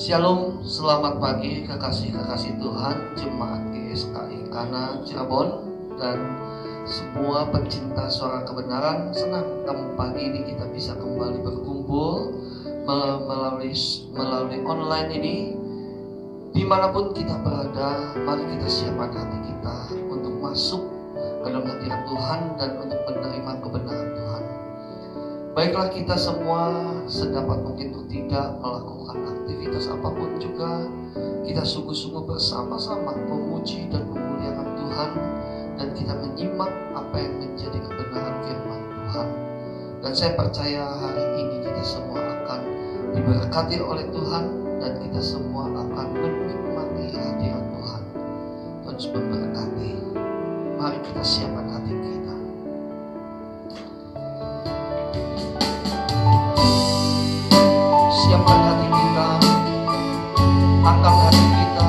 Shalom, selamat pagi kekasih-kekasih Tuhan, jemaat GSKI Kana Cirebon dan semua pencinta suara kebenaran. Senang pagi ini kita bisa kembali berkumpul melalui online ini. Dimanapun kita berada, mari kita siapkan hati kita untuk masuk ke dalam hadirat Tuhan dan untuk menerima kebenaran Tuhan. Baiklah, kita semua sedapat mungkin untuk tidak melakukan aktivitas apapun juga, kita sungguh-sungguh bersama-sama memuji dan memuliakan Tuhan, dan kita menyimak apa yang menjadi kebenaran firman Tuhan. Dan saya percaya hari ini kita semua akan diberkati oleh Tuhan, dan kita semua akan menikmati hadirat Tuhan terus memberkati. Mari kita siapkan hati kita. Siapkan hati kita, angkat hati kita.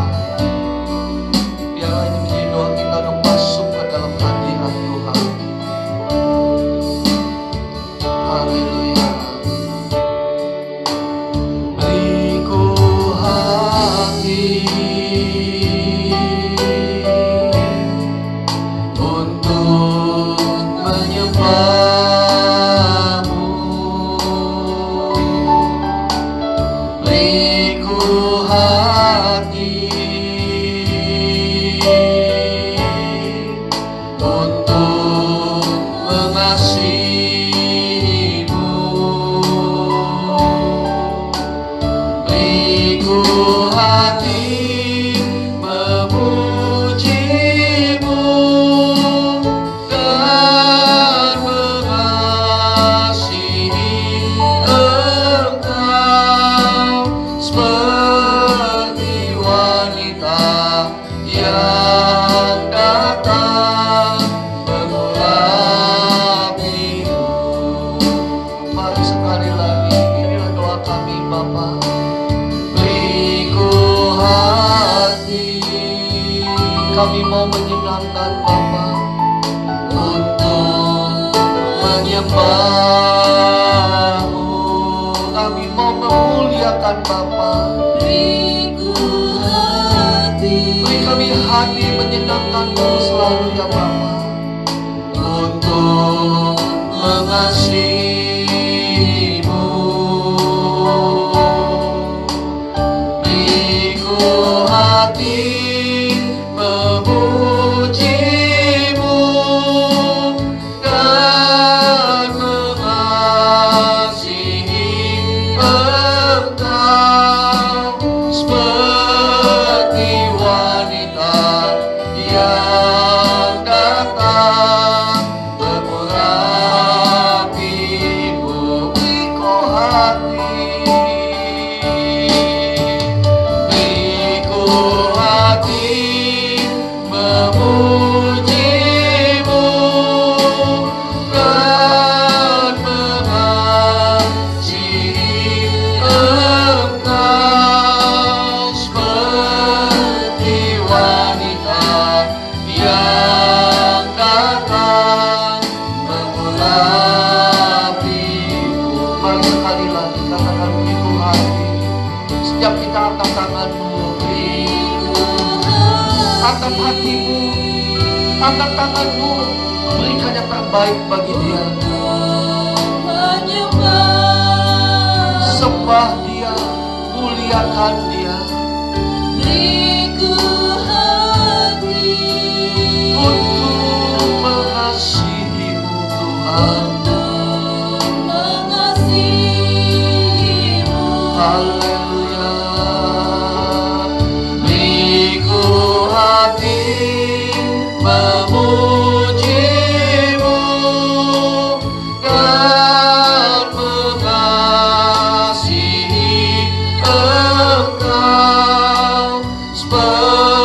Biarlah ini menjadi doa kita untuk masuk ke dalam hadirat Tuhan. Haleluya. Beriku hati untuk menyembah. Kami mau menyenangkan Bapa untuk menyembah-Mu. Kami mau memuliakan Bapa. Beriku hati, beri kami hati menyenangkan-Mu selalu ya Bapa, untuk mengasihi-Mu. Beriku hati memuji-Mu dan mengasihi Engkau, seperti wanita yang datang mengurapi-Mu. Beriku hati, beriku hati memuji-Mu dan mengasihi Engkau, seperti wanita yang datang mengurapi-Mu. Mari sekali lagi katakan beriku hati. Setiap kita angkat tanganmu, angkat hatimu, angkat tanganmu, berikan yang terbaik bagi Dia. Sembah Dia, muliakan Dia. Beriku hati untuk mengasihi-Mu Tuhan, haleluya. Beriku hati memuji-Mu dan mengasihi Engkau, seperti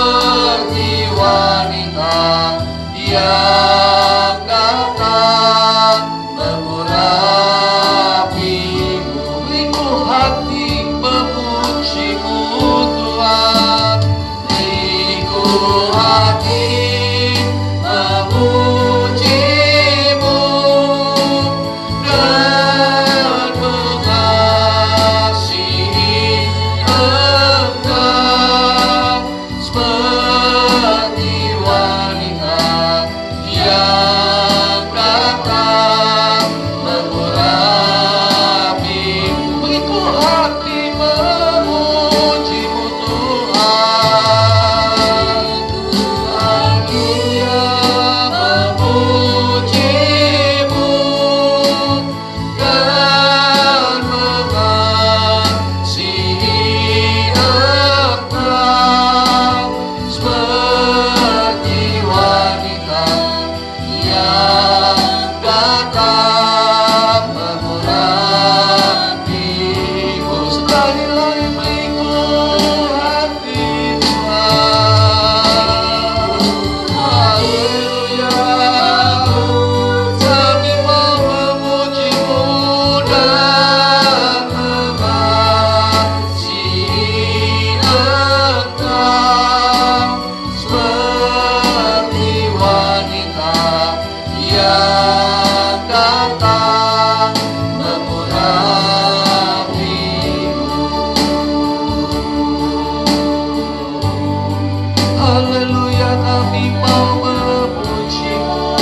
kami mau memuji-Mu,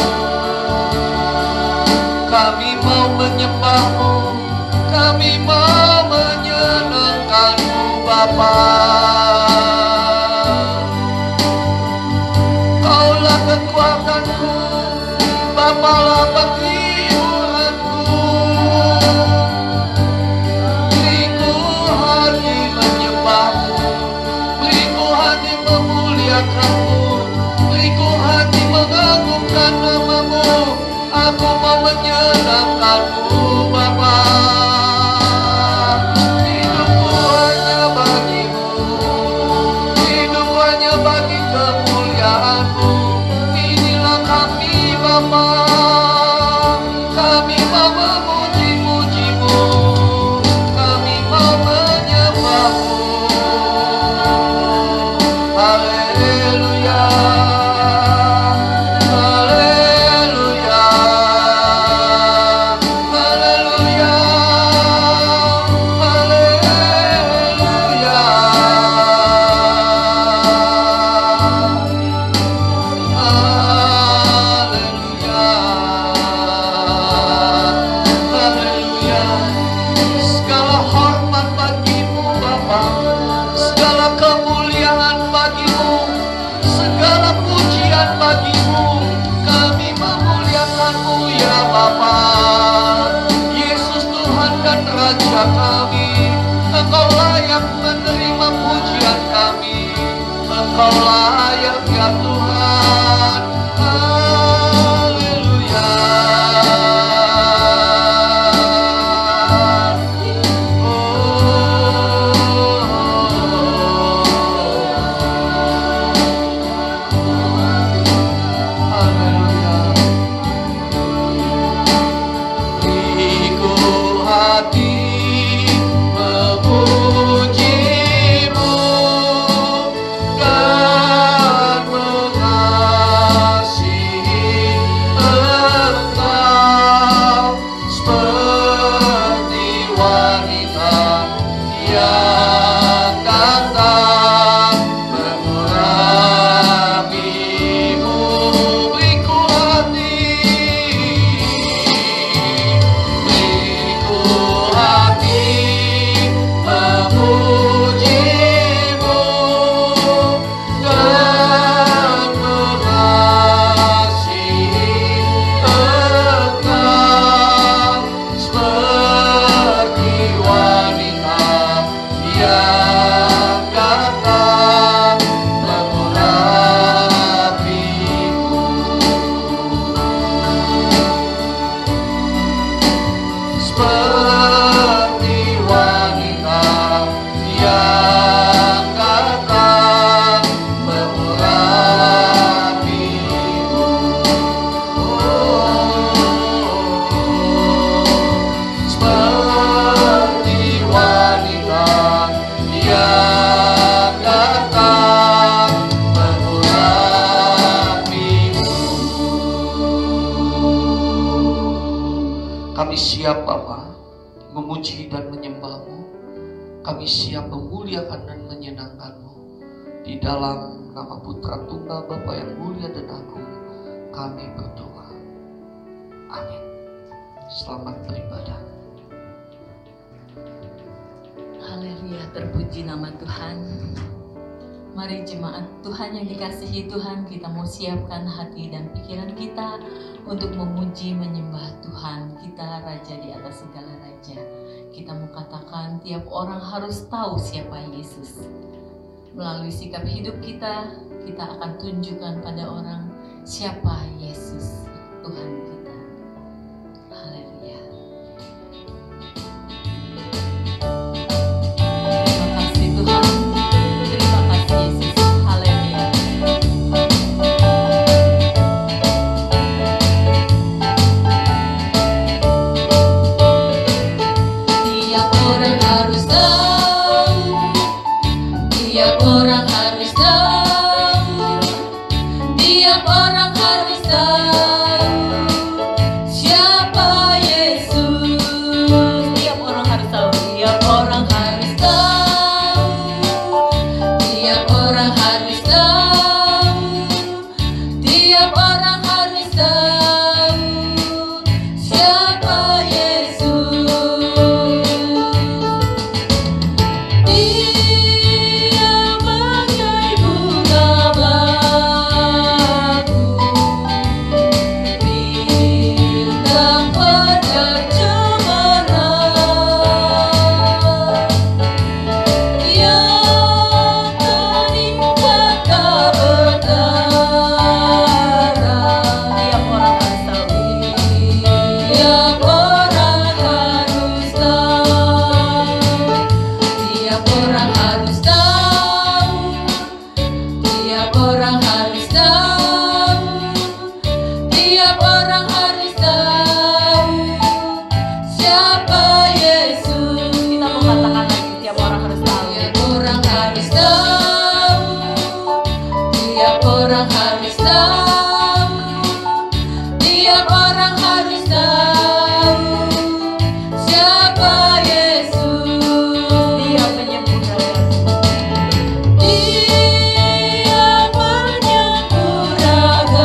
kami mau menyembah-Mu, kami mau menyenangkan-Mu Bapa. Kaulah kekuatanku, Bapalah penghiburanku. Beriku hati menyembah-Mu, beriku hati memuliakan-Mu, beriku hati mengagungkan nama-Mu. Aku mau menyenangkan-Mu Bapa. Hidupku hanya bagi-Mu, hidup hanya bagi kemuliaan-Mu. Inilah kami Bapa, kami mau memuji-muji-Mu, kami mau menyembah-Mu. Haleluya, haleluya, haleluya, haleluya, haleluya. Segala hormat bagi-Mu Bapa, segala kemuliaan bagi-Mu, segala pujian bagi-Mu. Kami memuliakan-Mu ya Bapa. Yesus Tuhan dan Raja kami, Engkau layak menerima pujian kami, Engkau layak ya Tuhan. Haleluya. Beriku hati memuji-Mu dan mengasihi Engkau, seperti wanita yang datang mengurapi-Mu. Beriku hati, beriku hati memuji-Mu dan mengasihi Engkau, seperti wanita yang datang mengurapi-Mu. Seperti wanita yang datang mengurapi-Mu. Seperti wanita yang datang mengurapi-Mu. Kami siap Bapa memuji dan menyembah-Mu, kami siap memuliakan dan menyenangkan-Mu. Di dalam nama Putra Tunggal Bapa yang mulia dan agung, kami berdoa. Amin. Selamat beribadah. Haleluya, terpuji nama Tuhan. Mari jemaat Tuhan yang dikasihi Tuhan, kita mau siapkan hati dan pikiran kita untuk memuji menyembah Tuhan kita, Raja di atas segala raja. Kita mau katakan tiap orang harus tahu siapa Yesus. Melalui sikap hidup kita, kita akan tunjukkan pada orang siapa Yesus Tuhan kita. Haleluya. Terima kasih Tuhan. Terima kasih Yesus. Haleluya. Tiap orang harus tahu, tiap orang harus tahu, tiap orang harus tahu siapa Yesus. Tiap orang harus tahu, tiap orang harus tahu, tiap orang harus tahu tahu, tiap orang harus tahu, tiap orang harus tahu siapa Yesus. Dia penyempurna, Dia menyempurnakanku,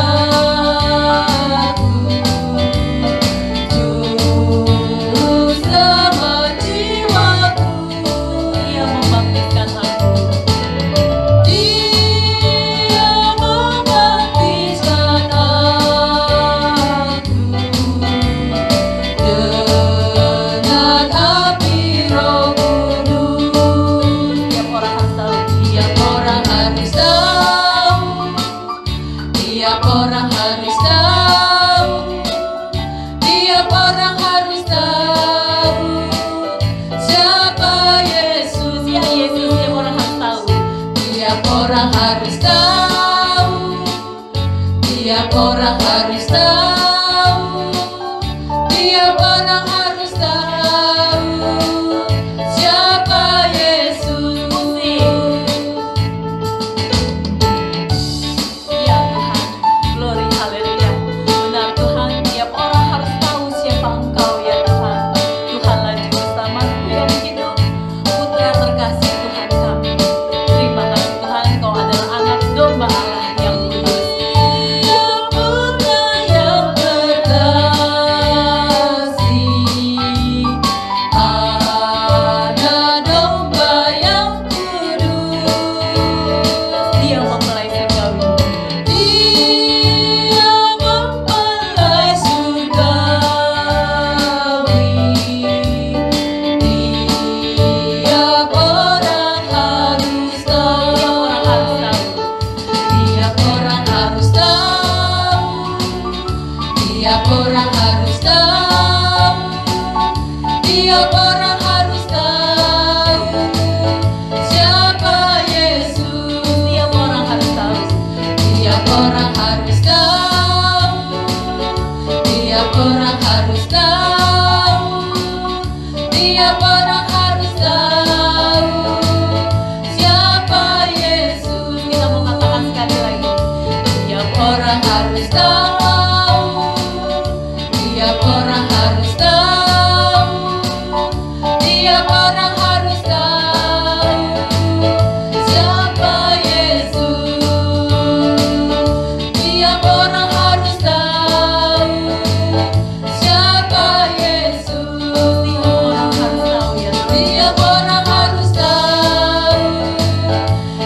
Juru selamat jiwaku. Dia membangkitkan aku, Dia membaptiskan aku dengan api Roh Kudus. Tiap orang harus tahu, tiap orang harus tahu, tiap orang harus tahu siapa Yesus. Ya Yesus, tiap orang harus tahu, tiap orang harus tahu, tiap orang harus tahu, tiap orang harus tahu siapa Yesus. Ya Tuhan, glory haleluya. Benar Tuhan, tiap orang harus tahu siapa Engkau ya Tuhan. Tuhanlah juru selamatku yang hidup, putra terkasih Tuhan kami. Terima kasih Tuhan, Engkau adalah anak domba Allah yang kudus. Putra yang terkasih, anak domba yang kudus. Dia mempelai surgawi, Dia mempelai surgawi. Tiap orang harus tahu, tiap orang harus tahu, tiap orang harus tahu, tiap orang harus tahu siapa Yesus. Tiap orang harus tahu, tiap orang harus tahu, tiap orang harus tahu, tiap orang harus tahu siapa Yesus. Kita mau katakan sekali lagi, tiap orang harus tahu, tiap orang harus tahu, tiap orang harus tahu siapa Yesus. Tiap orang harus tahu siapa Yesus. Tiap orang harus tahu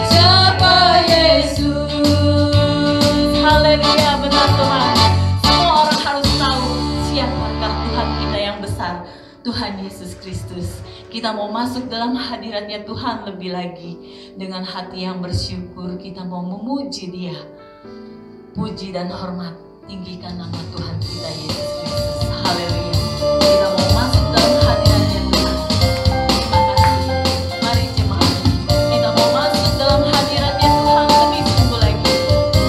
siapa Yesus. Haleluya, benar Tuhan. Semua orang harus tahu siapakah Tuhan kita yang besar, Tuhan Yesus Kristus. Kita mau masuk dalam hadiratnya Tuhan lebih lagi. Dengan hati yang bersyukur kita mau memuji Dia. Puji dan hormat tinggikan nama Tuhan kita Yesus Kristus. Haleluya. Kita mau masuk dalam hadiratnya Tuhan. Terima kasih. Mari jemaat, kita mau masuk dalam hadiratnya Tuhan lebih sungguh lagi.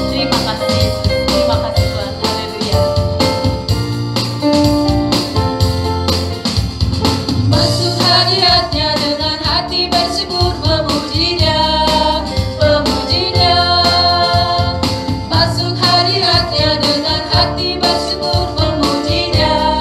Terima kasih Yesus. Terima kasih Tuhan. Haleluya. Masuk hadiratnya dengan hati bersyukur, memujinya, memujinya. Masuk hadiratnya dengan hati bersyukur, memujinya,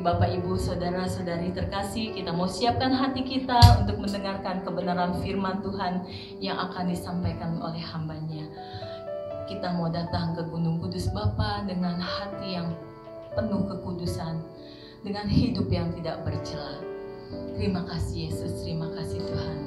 Bapak Ibu Saudara-saudari terkasih, kita mau siapkan hati kita untuk mendengarkan kebenaran firman Tuhan yang akan disampaikan oleh hamba-Nya. Kita mau datang ke Gunung Kudus Bapa dengan hati yang penuh kekudusan, dengan hidup yang tidak bercela. Terima kasih Yesus, terima kasih Tuhan.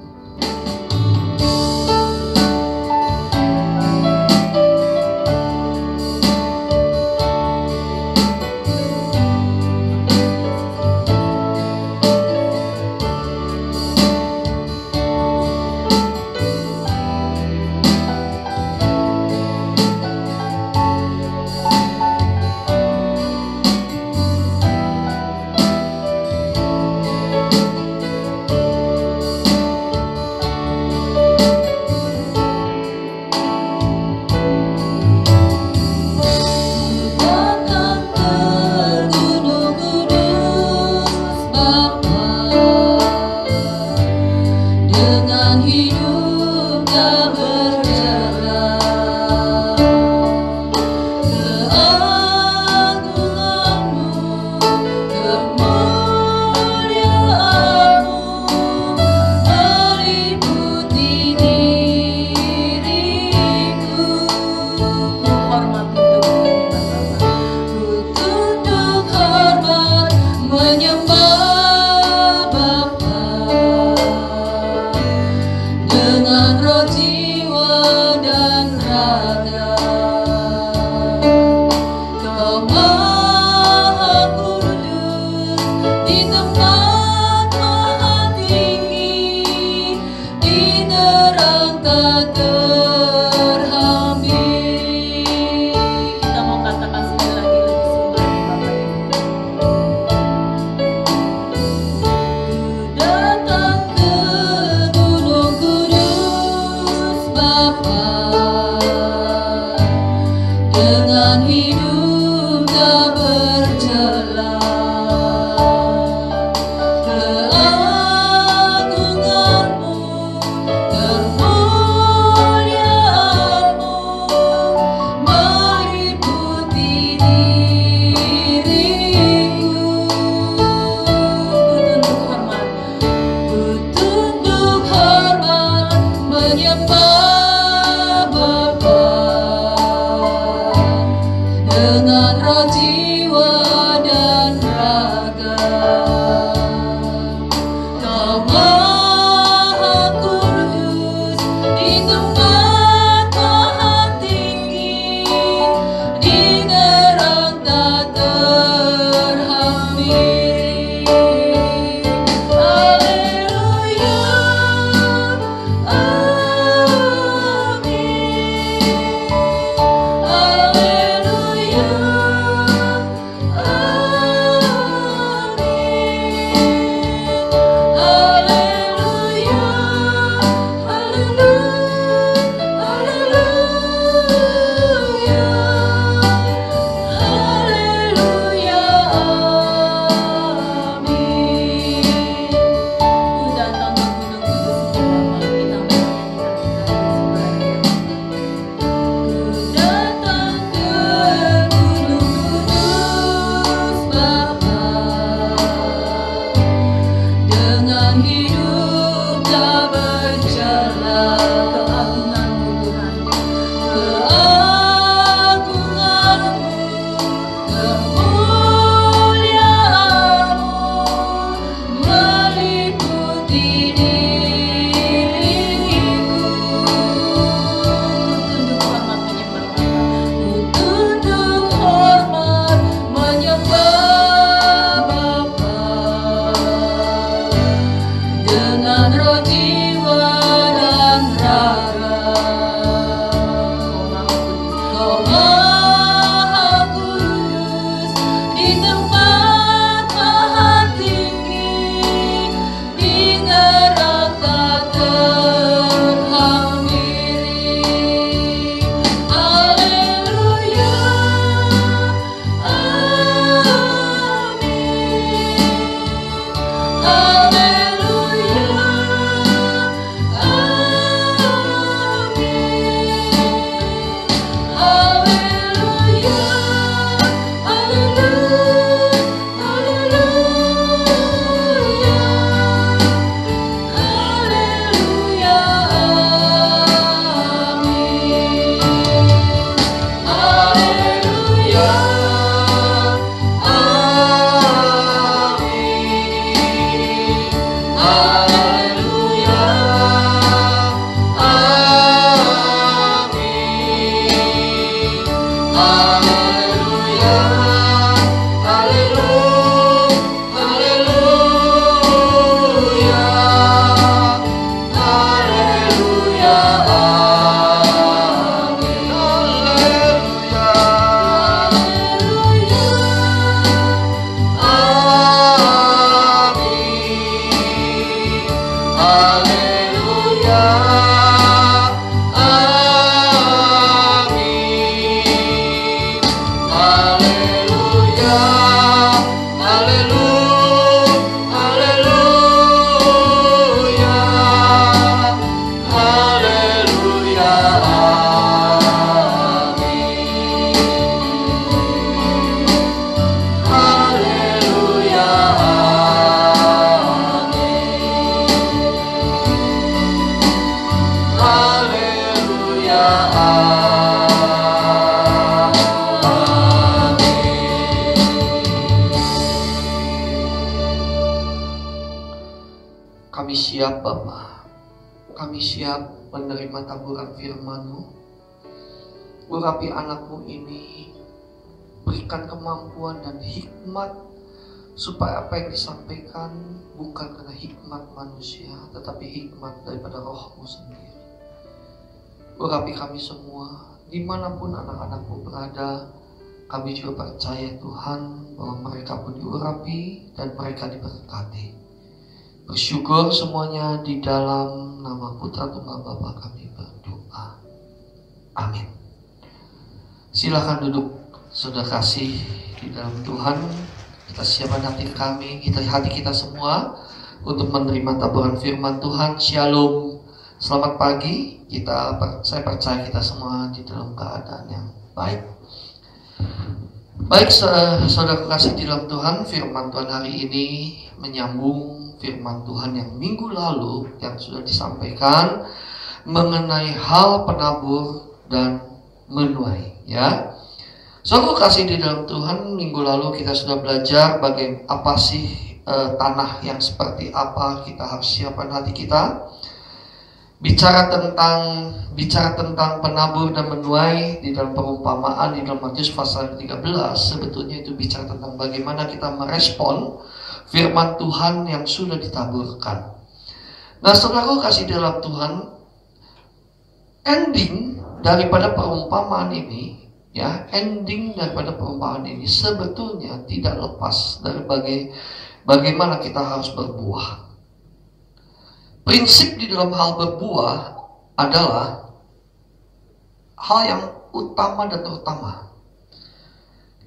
Kami siap Bapa, kami siap menerima taburan firman-Mu. Urapi anak-Mu ini, berikan kemampuan dan hikmat supaya apa yang disampaikan bukan karena hikmat manusia, tetapi hikmat daripada Roh-Mu sendiri. Urapi kami semua, dimanapun anak-anak-Mu berada. Kami juga percaya Tuhan bahwa mereka pun diurapi dan mereka diberkati. Bersyukur semuanya di dalam nama Putra Tunggal Bapa kami berdoa. Amin. Silakan duduk, saudara kasih di dalam Tuhan. Kita siapkan hati kami, hati kita semua untuk menerima taburan firman Tuhan. Shalom, selamat pagi. Saya percaya kita semua di dalam keadaan yang baik. Baik, saudara kasih di dalam Tuhan, firman Tuhan hari ini menyambung firman Tuhan yang minggu lalu yang sudah disampaikan mengenai hal penabur dan menuai, ya. Saudara kasih di dalam Tuhan, minggu lalu kita sudah belajar bagaimana apa sih tanah yang seperti apa kita harus siapkan hati kita. Bicara tentang penabur dan menuai di dalam perumpamaan di dalam Matius pasal 13, sebetulnya itu bicara tentang bagaimana kita merespon firman Tuhan yang sudah ditaburkan. Nah, saudaraku kasih dalam Tuhan, ending daripada perumpamaan ini, ya, sebetulnya tidak lepas dari bagaimana kita harus berbuah. Prinsip di dalam hal berbuah adalah hal yang utama dan terutama.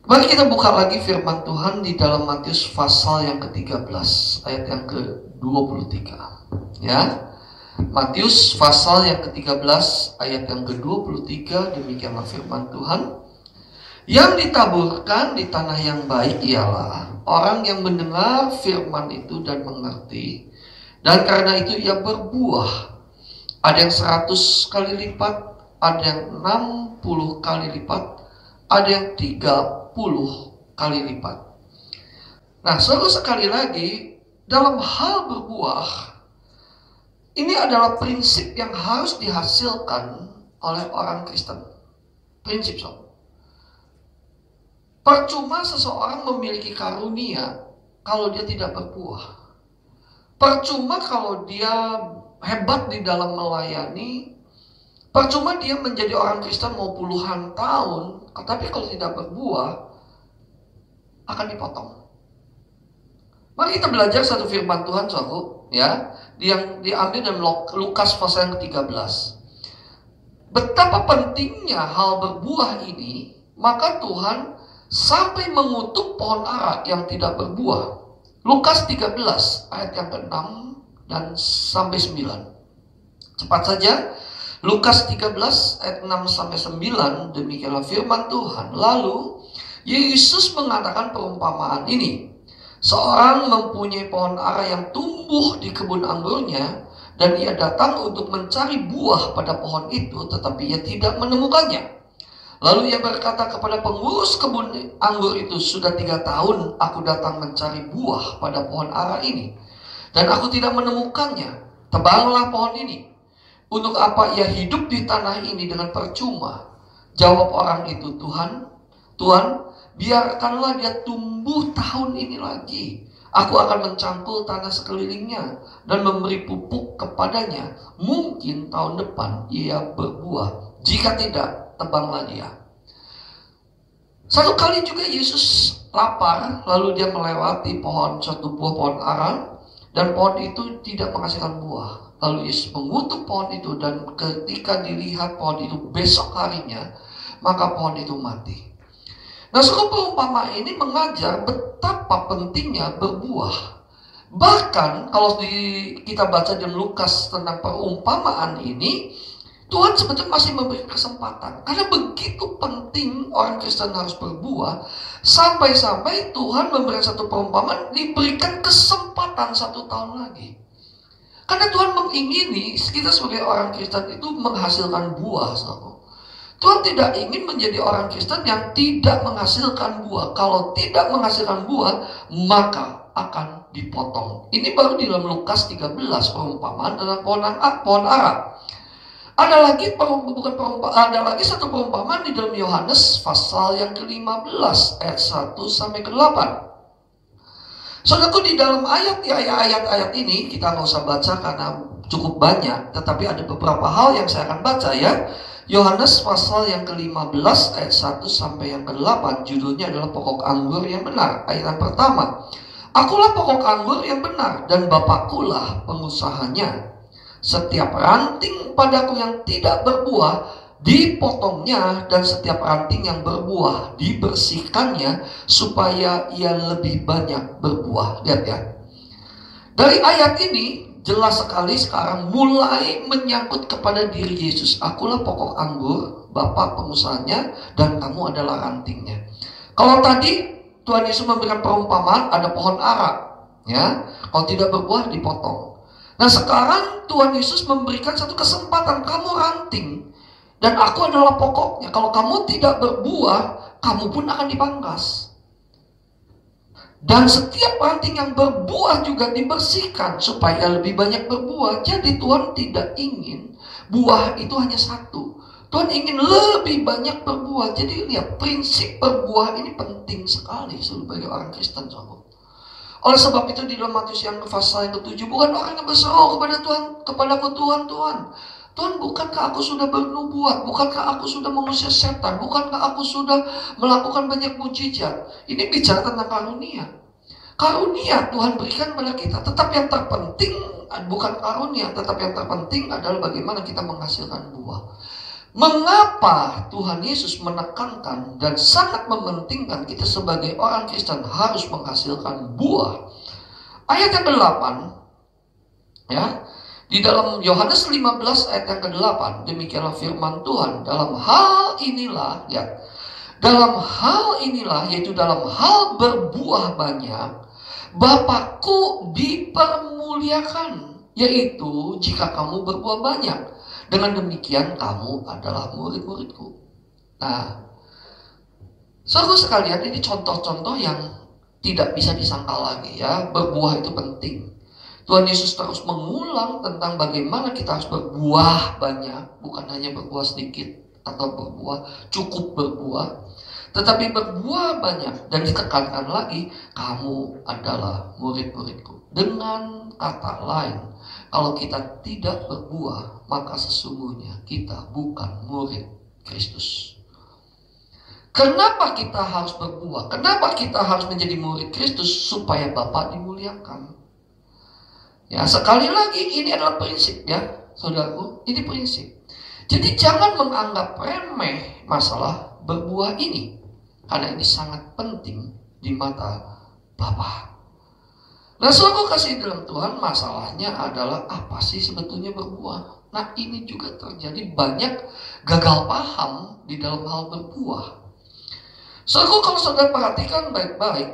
Mari kita buka lagi firman Tuhan di dalam Matius pasal yang ke-13 ayat yang ke-23, ya. Matius pasal yang ke-13 ayat yang ke-23, demikianlah firman Tuhan. Yang ditaburkan di tanah yang baik ialah orang yang mendengar firman itu dan mengerti, dan karena itu ia berbuah. Ada yang 100 kali lipat, ada yang 60 kali lipat, ada yang 30 kali lipat. Nah, sekali lagi, dalam hal berbuah, ini adalah prinsip yang harus dihasilkan oleh orang Kristen. Prinsip, sob. Percuma seseorang memiliki karunia kalau dia tidak berbuah. Percuma kalau dia hebat di dalam melayani. Percuma dia menjadi orang Kristen mau puluhan tahun, tapi kalau tidak berbuah, akan dipotong. Mari kita belajar satu firman Tuhan, saudara, ya, yang diambil dalam Lukas pasal yang ke-13. Betapa pentingnya hal berbuah ini, maka Tuhan sampai mengutuk pohon ara yang tidak berbuah. Lukas 13 ayat yang ke-6 dan sampai 9. Cepat saja. Lukas 13 ayat 6 sampai 9, demikianlah firman Tuhan. Lalu Yesus mengatakan perumpamaan ini. Seorang mempunyai pohon ara yang tumbuh di kebun anggurnya, dan ia datang untuk mencari buah pada pohon itu, tetapi ia tidak menemukannya. Lalu ia berkata kepada pengurus kebun anggur itu, sudah 3 tahun aku datang mencari buah pada pohon ara ini, dan aku tidak menemukannya. Tebanglah pohon ini. Untuk apa ia hidup di tanah ini dengan percuma? Jawab orang itu, Tuhan, biarkanlah dia tumbuh tahun ini lagi. Aku akan mencangkul tanah sekelilingnya dan memberi pupuk kepadanya. Mungkin tahun depan ia berbuah. Jika tidak, tebanglah dia. Satu kali juga Yesus lapar, lalu dia melewati satu buah pohon ara, dan pohon itu tidak menghasilkan buah. Lalu Yesus mengutuk pohon itu, dan ketika dilihat pohon itu besok harinya, maka pohon itu mati. Nah, suku perumpamaan ini mengajar betapa pentingnya berbuah. Bahkan kalau kita baca di Lukas tentang perumpamaan ini, Tuhan sebetulnya masih memberi kesempatan. Karena begitu penting orang Kristen harus berbuah, sampai-sampai Tuhan memberikan satu perumpamaan, diberikan kesempatan 1 tahun lagi. Karena Tuhan mengingini kita sebagai orang Kristen itu menghasilkan buah, saudara. Tuhan tidak ingin menjadi orang Kristen yang tidak menghasilkan buah. Kalau tidak menghasilkan buah, maka akan dipotong. Ini baru di dalam Lukas 13 perumpamaan tentang pohon ara. Ada lagi satu perumpamaan di dalam Yohanes pasal yang ke-15 ayat 1 sampai ke-8. Saudaraku, di dalam ayat ini kita nggak usah baca karena cukup banyak, tetapi ada beberapa hal yang saya akan baca ya. Yohanes pasal yang ke-15 ayat 1 sampai yang ke-8, judulnya adalah pokok anggur yang benar. Ayat yang pertama, akulah pokok anggur yang benar dan Bapakkulah pengusahanya. Setiap ranting padaku yang tidak berbuah dipotongnya, dan setiap ranting yang berbuah dibersihkannya supaya ia lebih banyak berbuah. Lihat ya. Dari ayat ini jelas sekali sekarang mulai menyangkut kepada diri Yesus. Akulah pokok anggur, Bapa pengusahanya, dan kamu adalah rantingnya. Kalau tadi Tuhan Yesus memberikan perumpamaan ada pohon ara, ya. Kalau tidak berbuah dipotong. Nah, sekarang Tuhan Yesus memberikan satu kesempatan, kamu ranting dan aku adalah pokoknya. Kalau kamu tidak berbuah, kamu pun akan dipangkas. Dan setiap ranting yang berbuah juga dibersihkan supaya lebih banyak berbuah. Jadi Tuhan tidak ingin buah itu hanya satu. Tuhan ingin lebih banyak berbuah. Jadi lihat, prinsip berbuah ini penting sekali sebagai orang Kristen, sahabat. Oleh sebab itu di dalam Matius yang pasal yang ke-7, bukan orang yang berseru kepada Tuhan, kepadaku Tuhan, Tuhan, bukankah aku sudah bernubuat? Bukankah aku sudah mengusir setan? Bukankah aku sudah melakukan banyak mujizat? Ini bicara tentang karunia. Karunia Tuhan berikan kepada kita. Tetap yang terpenting bukan karunia, tetap yang terpenting adalah bagaimana kita menghasilkan buah. Mengapa Tuhan Yesus menekankan dan sangat mementingkan kita sebagai orang Kristen harus menghasilkan buah? Ayat yang ke-8, ya, di dalam Yohanes 15 ayat yang ke-8, demikianlah firman Tuhan. Dalam hal inilah, ya, yaitu dalam hal berbuah banyak, Bapakku dipermuliakan, yaitu jika kamu berbuah banyak. Dengan demikian kamu adalah murid-muridku. Nah, saudara sekalian, ini contoh-contoh yang tidak bisa disangkal lagi ya. Berbuah itu penting. Tuhan Yesus terus mengulang tentang bagaimana kita harus berbuah banyak, bukan hanya berbuah sedikit atau cukup berbuah, tetapi berbuah banyak. Dan ditekankan lagi, kamu adalah murid-muridku. Dengan kata lain, kalau kita tidak berbuah, maka sesungguhnya kita bukan murid Kristus. Kenapa kita harus berbuah? Kenapa kita harus menjadi murid Kristus? Supaya Bapa dimuliakan. Ya, sekali lagi ini adalah prinsip ya, saudaraku. Ini prinsip. Jadi jangan menganggap remeh masalah berbuah ini, karena ini sangat penting di mata Bapa. Nah, saudaraku kasih dalam Tuhan, masalahnya adalah apa sih sebetulnya berbuah? Nah, ini juga terjadi banyak gagal paham di dalam hal berbuah. Saudaraku, kalau saudara perhatikan baik-baik,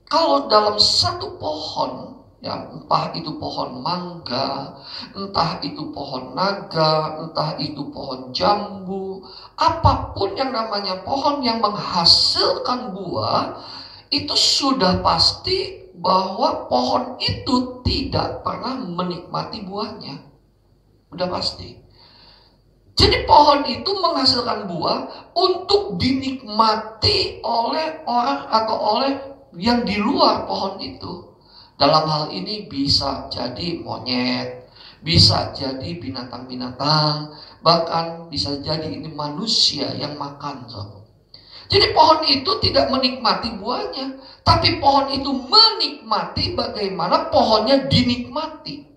kalau dalam satu pohon, ya, entah itu pohon mangga, entah itu pohon naga, entah itu pohon jambu, apapun yang namanya pohon yang menghasilkan buah, itu sudah pasti bahwa pohon itu tidak pernah menikmati buahnya. Udah pasti. Jadi pohon itu menghasilkan buah untuk dinikmati oleh orang atau oleh yang di luar pohon itu. Dalam hal ini bisa jadi monyet, bisa jadi binatang-binatang, bahkan bisa jadi ini manusia yang makan. Jadi pohon itu tidak menikmati buahnya, tapi pohon itu menikmati bagaimana pohonnya dinikmati.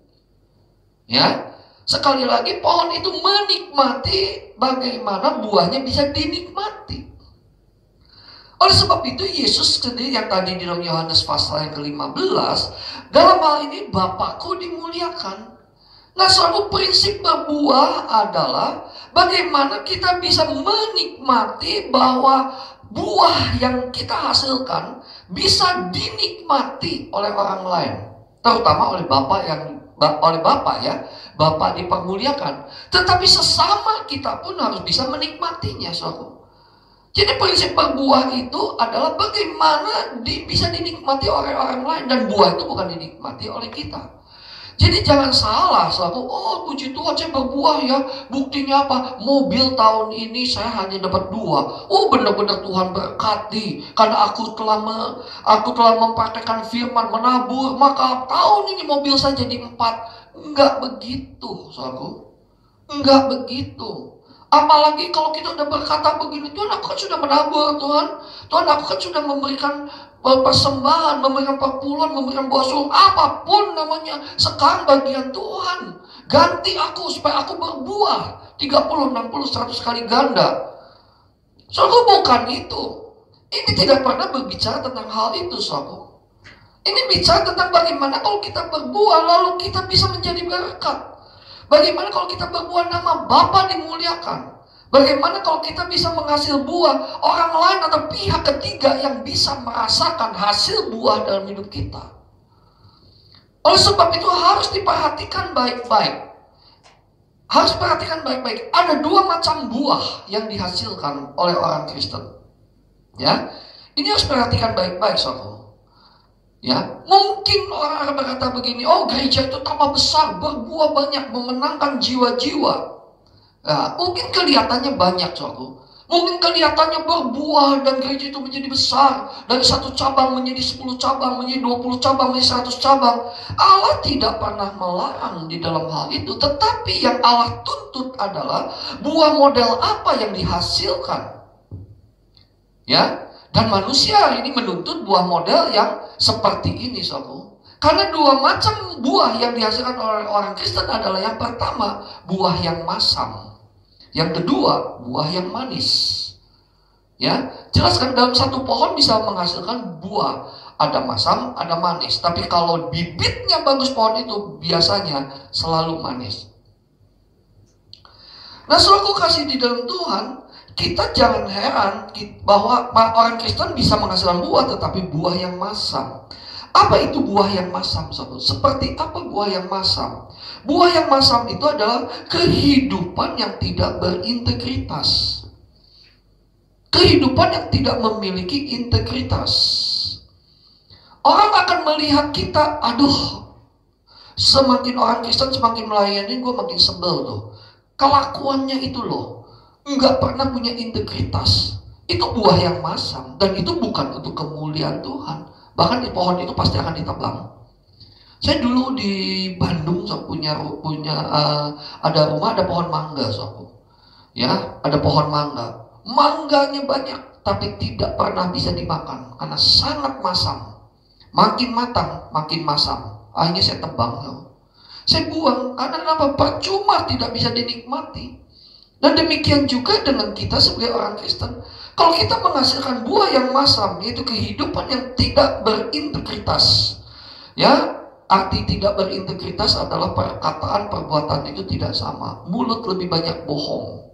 Ya, sekali lagi pohon itu menikmati bagaimana buahnya bisa dinikmati. Oleh sebab itu Yesus sendiri yang tadi di dalam Yohanes pasal yang ke-15, dalam hal ini Bapakku dimuliakan. Nah, suatu prinsip berbuah adalah bagaimana kita bisa menikmati bahwa buah yang kita hasilkan bisa dinikmati oleh orang lain, terutama oleh Bapak ya, Bapak dipermuliakan. Tetapi sesama kita pun harus bisa menikmatinya, saudara. Jadi prinsip berbuah itu adalah bagaimana bisa dinikmati oleh orang lain, dan buah itu bukan dinikmati oleh kita. Jadi jangan salah, selalu, oh puji Tuhan saya berbuah ya. Buktinya apa? Mobil tahun ini saya hanya dapat 2. Oh benar-benar Tuhan berkati. Karena aku telah mempraktekkan firman, menabur, maka tahun ini mobil saya jadi 4. Enggak begitu, saudaraku. Enggak begitu. Apalagi kalau kita udah berkata begini, Tuhan aku kan sudah menabur, Tuhan aku kan sudah memberikan persembahan, memberikan perpuluhan, memberikan buah sulung, apapun namanya. Sekarang bagian Tuhan, ganti aku supaya aku berbuah 30, 60, 100 kali ganda. Soalnya bukan itu. Ini tidak pernah berbicara tentang hal itu, saudara. Ini bicara tentang bagaimana kalau kita berbuah lalu kita bisa menjadi berkat. Bagaimana kalau kita berbuah nama Bapa dimuliakan? Bagaimana kalau kita bisa menghasil buah, orang lain atau pihak ketiga yang bisa merasakan hasil buah dalam hidup kita? Oleh sebab itu harus diperhatikan baik-baik. Harus perhatikan baik-baik. Ada 2 macam buah yang dihasilkan oleh orang Kristen. Ya, ini harus perhatikan baik-baik, saudara. Ya, mungkin orang akan berkata begini, oh gereja itu tambah besar, berbuah banyak, memenangkan jiwa-jiwa. Ya, mungkin kelihatannya banyak, saudara. Mungkin kelihatannya berbuah dan gereja itu menjadi besar. Dari 1 cabang menjadi 10 cabang, menjadi 20 cabang, menjadi 100 cabang. Allah tidak pernah melarang di dalam hal itu. Tetapi yang Allah tuntut adalah buah model apa yang dihasilkan. Ya, dan manusia hari ini menuntut buah model yang seperti ini, saudara. Karena 2 macam buah yang dihasilkan oleh orang Kristen adalah yang pertama, buah yang masam. Yang kedua, buah yang manis. Ya, jelaskan dalam satu pohon bisa menghasilkan buah. Ada masam, ada manis. Tapi kalau bibitnya bagus pohon itu biasanya selalu manis. Nah, selalu kasih di dalam Tuhan, kita jangan heran bahwa orang Kristen bisa menghasilkan buah tetapi buah yang masam. Apa itu buah yang masam, saudara? Seperti apa buah yang masam? Buah yang masam itu adalah kehidupan yang tidak berintegritas. Kehidupan yang tidak memiliki integritas. Orang akan melihat kita, aduh, semakin orang Kristen semakin melayani, gue makin sebel tuh. Kelakuannya itu loh, nggak pernah punya integritas. Itu buah yang masam, dan itu bukan untuk kemuliaan Tuhan. Bahkan di pohon itu pasti akan ditebang. Saya dulu di Bandung punya ada rumah, ada pohon mangga, ya, ada pohon mangga. Mangganya banyak, tapi tidak pernah bisa dimakan karena sangat masam. Makin matang, makin masam. Akhirnya saya tebang, saya buang. Karena kenapa? Percuma, tidak bisa dinikmati. Dan demikian juga dengan kita sebagai orang Kristen. Kalau kita menghasilkan buah yang masam, yaitu kehidupan yang tidak berintegritas. Ya, arti tidak berintegritas adalah perkataan, perbuatan itu tidak sama. Mulut lebih banyak bohong.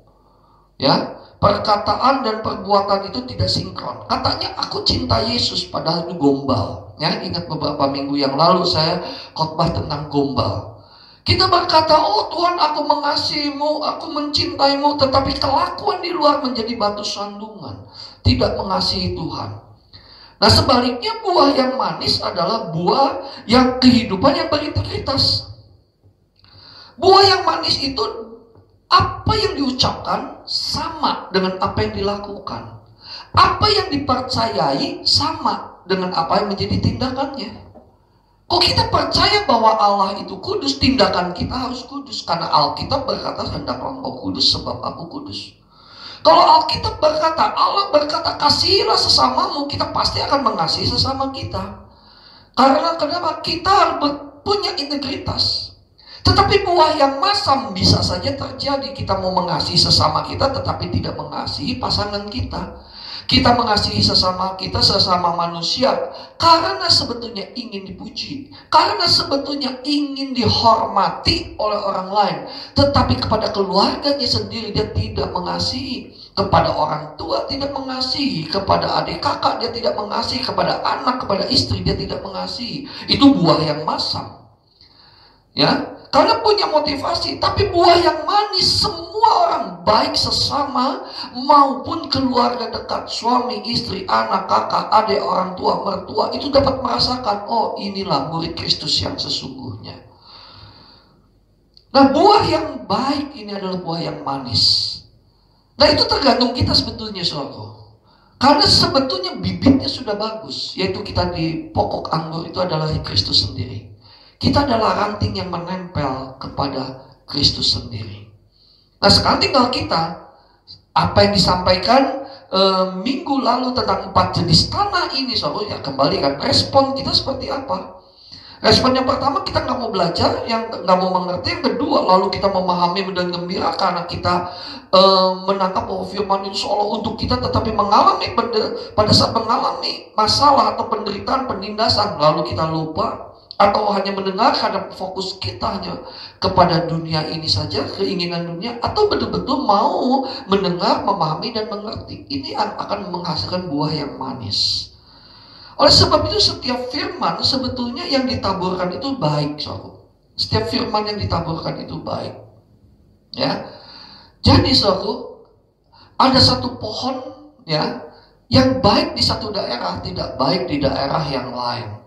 Ya, perkataan dan perbuatan itu tidak sinkron. Katanya aku cinta Yesus, padahal itu gombal. Ya, ingat beberapa minggu yang lalu saya khotbah tentang gombal. Kita berkata, oh Tuhan aku mengasihimu, aku mencintaimu, tetapi kelakuan di luar menjadi batu sandungan. Tidak mengasihi Tuhan. Nah sebaliknya buah yang manis adalah buah yang kehidupan yang berintegritas. Buah yang manis itu apa yang diucapkan sama dengan apa yang dilakukan. Apa yang dipercayai sama dengan apa yang menjadi tindakannya. Kok kita percaya bahwa Allah itu kudus, tindakan kita harus kudus. Karena Alkitab berkata, hendaklah engkau kudus sebab aku kudus. Kalau Alkitab berkata, Allah berkata, kasihilah sesamamu, kita pasti akan mengasihi sesama kita. Karena kenapa? Kita harus punya integritas. Tetapi buah yang masam bisa saja terjadi. Kita mau mengasihi sesama kita, tetapi tidak mengasihi pasangan kita. Kita mengasihi sesama kita, sesama manusia, karena sebetulnya ingin dipuji, karena sebetulnya ingin dihormati oleh orang lain. Tetapi kepada keluarganya sendiri dia tidak mengasihi, kepada orang tua tidak mengasihi, kepada adik kakak dia tidak mengasihi, kepada anak, kepada istri dia tidak mengasihi. Itu buah yang masam. Ya, karena punya motivasi. Tapi buah yang manis, semua orang baik sesama maupun keluarga dekat, suami, istri, anak, kakak, adik, orang tua, mertua, itu dapat merasakan, oh inilah murid Kristus yang sesungguhnya. Nah buah yang baik ini adalah buah yang manis. Nah itu tergantung kita sebetulnya, saudara. Karena sebetulnya bibitnya sudah bagus, yaitu kita di pokok anggur itu adalah Kristus sendiri. Kita adalah ranting yang menempel kepada Kristus sendiri. Nah sekarang tinggal kita, apa yang disampaikan minggu lalu tentang 4 jenis tanah ini, saudara, ya kembali kan, respon kita seperti apa? Respon yang pertama, kita nggak mau belajar, yang nggak mau mengerti. Yang kedua, lalu kita memahami dan gembira karena kita menangkap bahwa firman itu seolah untuk kita, tetapi mengalami pada saat mengalami masalah atau penderitaan, penindasan, lalu kita lupa. Atau hanya mendengar karena fokus kita hanya kepada dunia ini saja, keinginan dunia. Atau betul-betul mau mendengar, memahami, dan mengerti. Ini akan menghasilkan buah yang manis. Oleh sebab itu setiap firman sebetulnya yang ditaburkan itu baik, saudara. Setiap firman yang ditaburkan itu baik. Ya. Jadi saudara, ada satu pohon ya yang baik di satu daerah, tidak baik di daerah yang lain.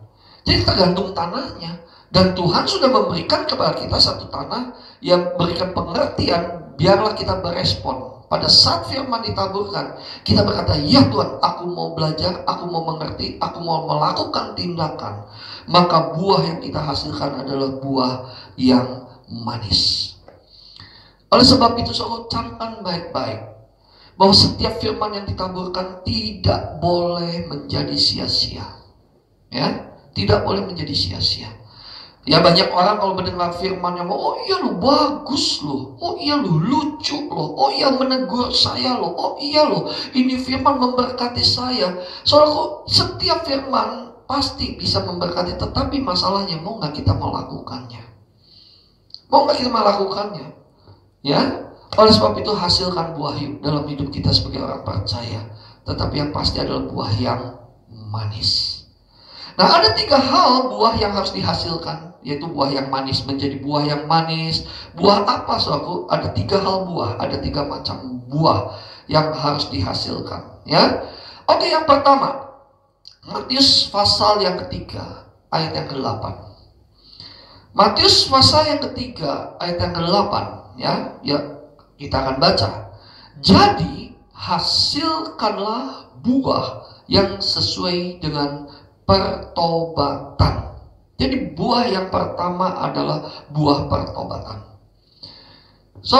Jadi tergantung tanahnya. Dan Tuhan sudah memberikan kepada kita satu tanah yang berikan pengertian, biarlah kita berespon. Pada saat firman ditaburkan, kita berkata, ya Tuhan, aku mau belajar, aku mau mengerti, aku mau melakukan tindakan. Maka buah yang kita hasilkan adalah buah yang manis. Oleh sebab itu, saudara, camkan baik-baik bahwa setiap firman yang ditaburkan tidak boleh menjadi sia-sia. Ya, tidak boleh menjadi sia-sia. Ya banyak orang kalau mendengar firman yang oh iya lu bagus loh, oh iya lu lucu loh, oh iya menegur saya loh, oh iya loh ini firman memberkati saya. Soalnya setiap firman pasti bisa memberkati, tetapi masalahnya mau nggak kita melakukannya? Mau nggak kita melakukannya? Ya, oleh sebab itu hasilkan buah dalam hidup kita sebagai orang percaya, tetapi yang pasti adalah buah yang manis. Nah ada 3 hal buah yang harus dihasilkan, yaitu buah yang manis menjadi buah yang manis. Buah apa saudaraku? Ada 3 hal buah, ada 3 macam buah yang harus dihasilkan. Ya, oke, yang pertama Matius pasal yang ketiga ayat yang ke-8. Matius pasal yang ketiga ayat yang ke-8 ya kita akan baca. Jadi hasilkanlah buah yang sesuai dengan pertobatan. Jadi buah yang pertama adalah buah pertobatan. So,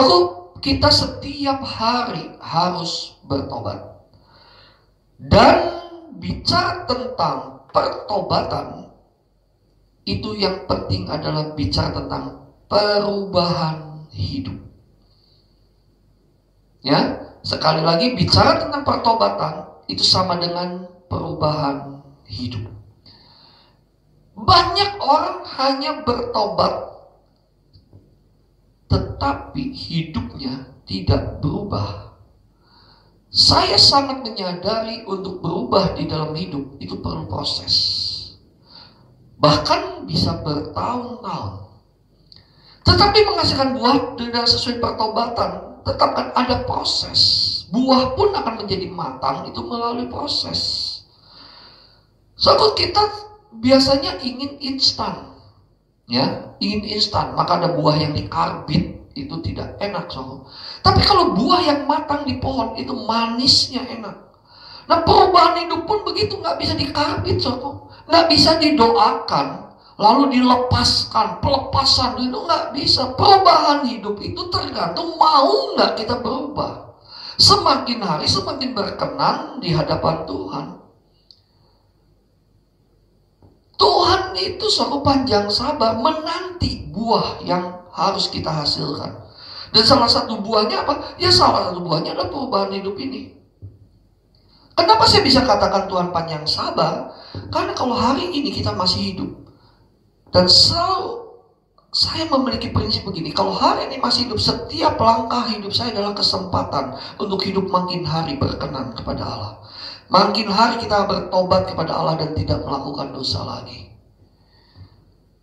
kita setiap hari harus bertobat. Dan bicara tentang pertobatan, itu yang penting adalah bicara tentang perubahan hidup. Ya, sekali lagi bicara tentang pertobatan itu sama dengan perubahan hidup. Banyak orang hanya bertobat tetapi hidupnya tidak berubah. Saya sangat menyadari untuk berubah di dalam hidup itu perlu proses. Bahkan bisa bertahun-tahun. Tetapi menghasilkan buah dengan sesuai pertobatan tetap kan ada proses. Buah pun akan menjadi matang itu melalui proses. Saudara, kita biasanya ingin instan, ya, ingin instan. Maka ada buah yang dikarbit, itu tidak enak, saudara. Tapi kalau buah yang matang di pohon itu manisnya enak. Nah, perubahan hidup pun begitu, nggak bisa dikarbit, saudara. Nggak bisa didoakan lalu dilepaskan. Pelepasan itu nggak bisa. Perubahan hidup itu tergantung mau nggak kita berubah. Semakin hari semakin berkenan di hadapan Tuhan. Tuhan itu selalu panjang sabar menanti buah yang harus kita hasilkan. Dan salah satu buahnya apa? Ya salah satu buahnya adalah perubahan hidup ini. Kenapa saya bisa katakan Tuhan panjang sabar? Karena kalau hari ini kita masih hidup, dan selalu saya memiliki prinsip begini, kalau hari ini masih hidup, setiap langkah hidup saya adalah kesempatan untuk hidup makin hari berkenan kepada Allah. Makin hari kita bertobat kepada Allah dan tidak melakukan dosa lagi.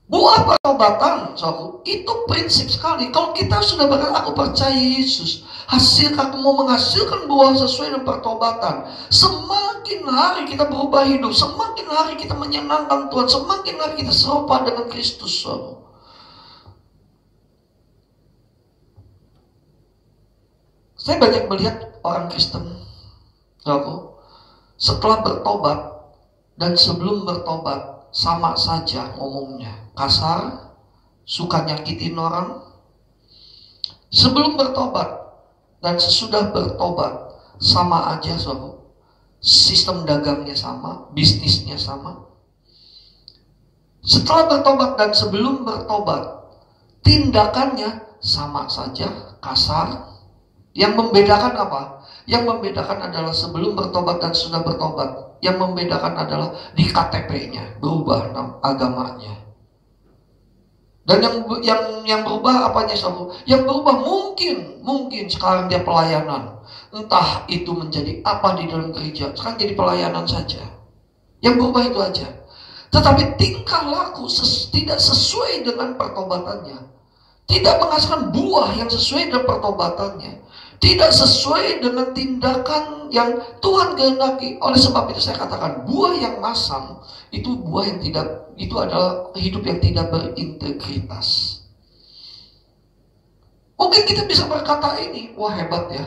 Buah pertobatan, saudara, itu prinsip sekali. Kalau kita sudah berkata, aku percaya Yesus, aku mau menghasilkan buah sesuai dengan pertobatan. Semakin hari kita berubah hidup, semakin hari kita menyenangkan Tuhan, semakin hari kita serupa dengan Kristus, saudara. Saya banyak melihat orang Kristen, saudara, setelah bertobat dan sebelum bertobat sama saja ngomongnya. Kasar, suka nyakitin orang. Sebelum bertobat dan sesudah bertobat sama aja, saudara. Sistem dagangnya sama, bisnisnya sama. Setelah bertobat dan sebelum bertobat, tindakannya sama saja, kasar. Yang membedakan apa? Yang membedakan adalah sebelum bertobat dan sudah bertobat. Yang membedakan adalah di KTP-nya berubah agamanya. Dan yang berubah apanya, saudara? Yang berubah mungkin sekarang dia pelayanan. Entah itu menjadi apa di dalam gereja, sekarang jadi pelayanan saja. Yang berubah itu aja. Tetapi tingkah laku tidak sesuai dengan pertobatannya. Tidak menghasilkan buah yang sesuai dengan pertobatannya. Tidak sesuai dengan tindakan yang Tuhan kehendaki. Oleh sebab itu saya katakan, buah yang masam itu buah yang tidak, itu adalah hidup yang tidak berintegritas. Mungkin kita bisa berkata ini, wah hebat ya.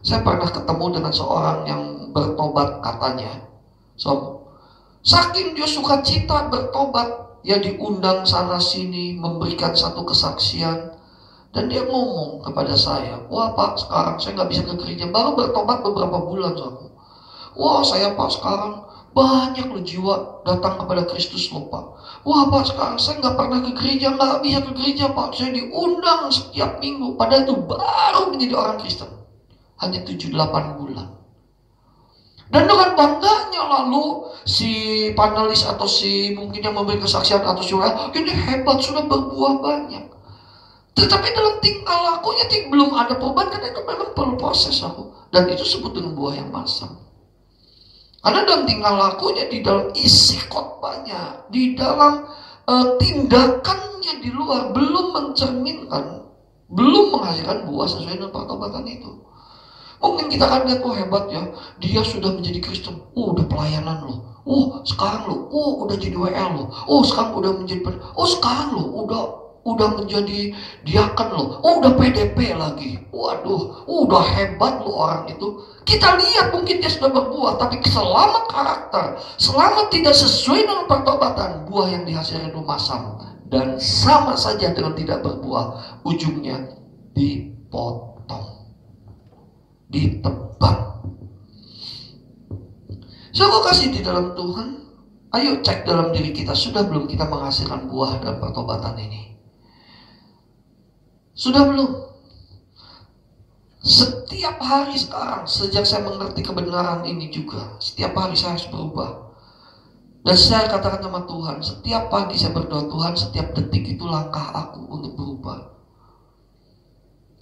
Saya pernah ketemu dengan seorang yang bertobat katanya. Saking dia sukacita bertobat, ya diundang sana sini, memberikan satu kesaksian. Dan dia ngomong kepada saya, wah Pak, sekarang saya nggak bisa ke gereja, baru bertobat beberapa bulan, saudara. Wah saya Pak, sekarang banyak loh jiwa datang kepada Kristus loh Pak. Wah Pak, sekarang saya nggak pernah ke gereja, nggak bisa ke gereja Pak. Saya diundang setiap minggu, padahal itu baru menjadi orang Kristen. Hanya 7-8 bulan. Dan dengan bangganya lalu si panelis atau si mungkin yang memberi kesaksian atau surah, ini hebat, sudah berbuah banyak. Tetapi dalam tingkah lakunya belum ada perubahan, karena itu memang perlu proses, aku. Dan itu sebut dengan buah yang masam. Karena dalam tingkah lakunya, di dalam isi khotbahnya, di dalam tindakannya di luar belum mencerminkan, belum menghasilkan buah sesuai dengan pertobatan itu. Mungkin kita akan lihat, oh hebat ya, dia sudah menjadi Kristen, oh udah pelayanan loh, oh sekarang loh, oh udah jadi WL loh, oh sekarang udah menjadi, oh sekarang loh udah menjadi diaken loh, oh udah PDP lagi, waduh, udah hebat loh orang itu. Kita lihat mungkin dia sudah berbuah, tapi selama karakter, selama tidak sesuai dengan pertobatan, buah yang dihasilkan itu masam dan sama saja dengan tidak berbuah, ujungnya dipotong, ditebang. So, kok kasih di dalam Tuhan, ayo cek dalam diri kita, sudah belum kita menghasilkan buah dalam pertobatan ini? Sudah belum? Setiap hari sekarang, sejak saya mengerti kebenaran ini juga, setiap hari saya harus berubah. Dan saya katakan sama Tuhan, setiap pagi saya berdoa, Tuhan, setiap detik itu langkah aku untuk berubah.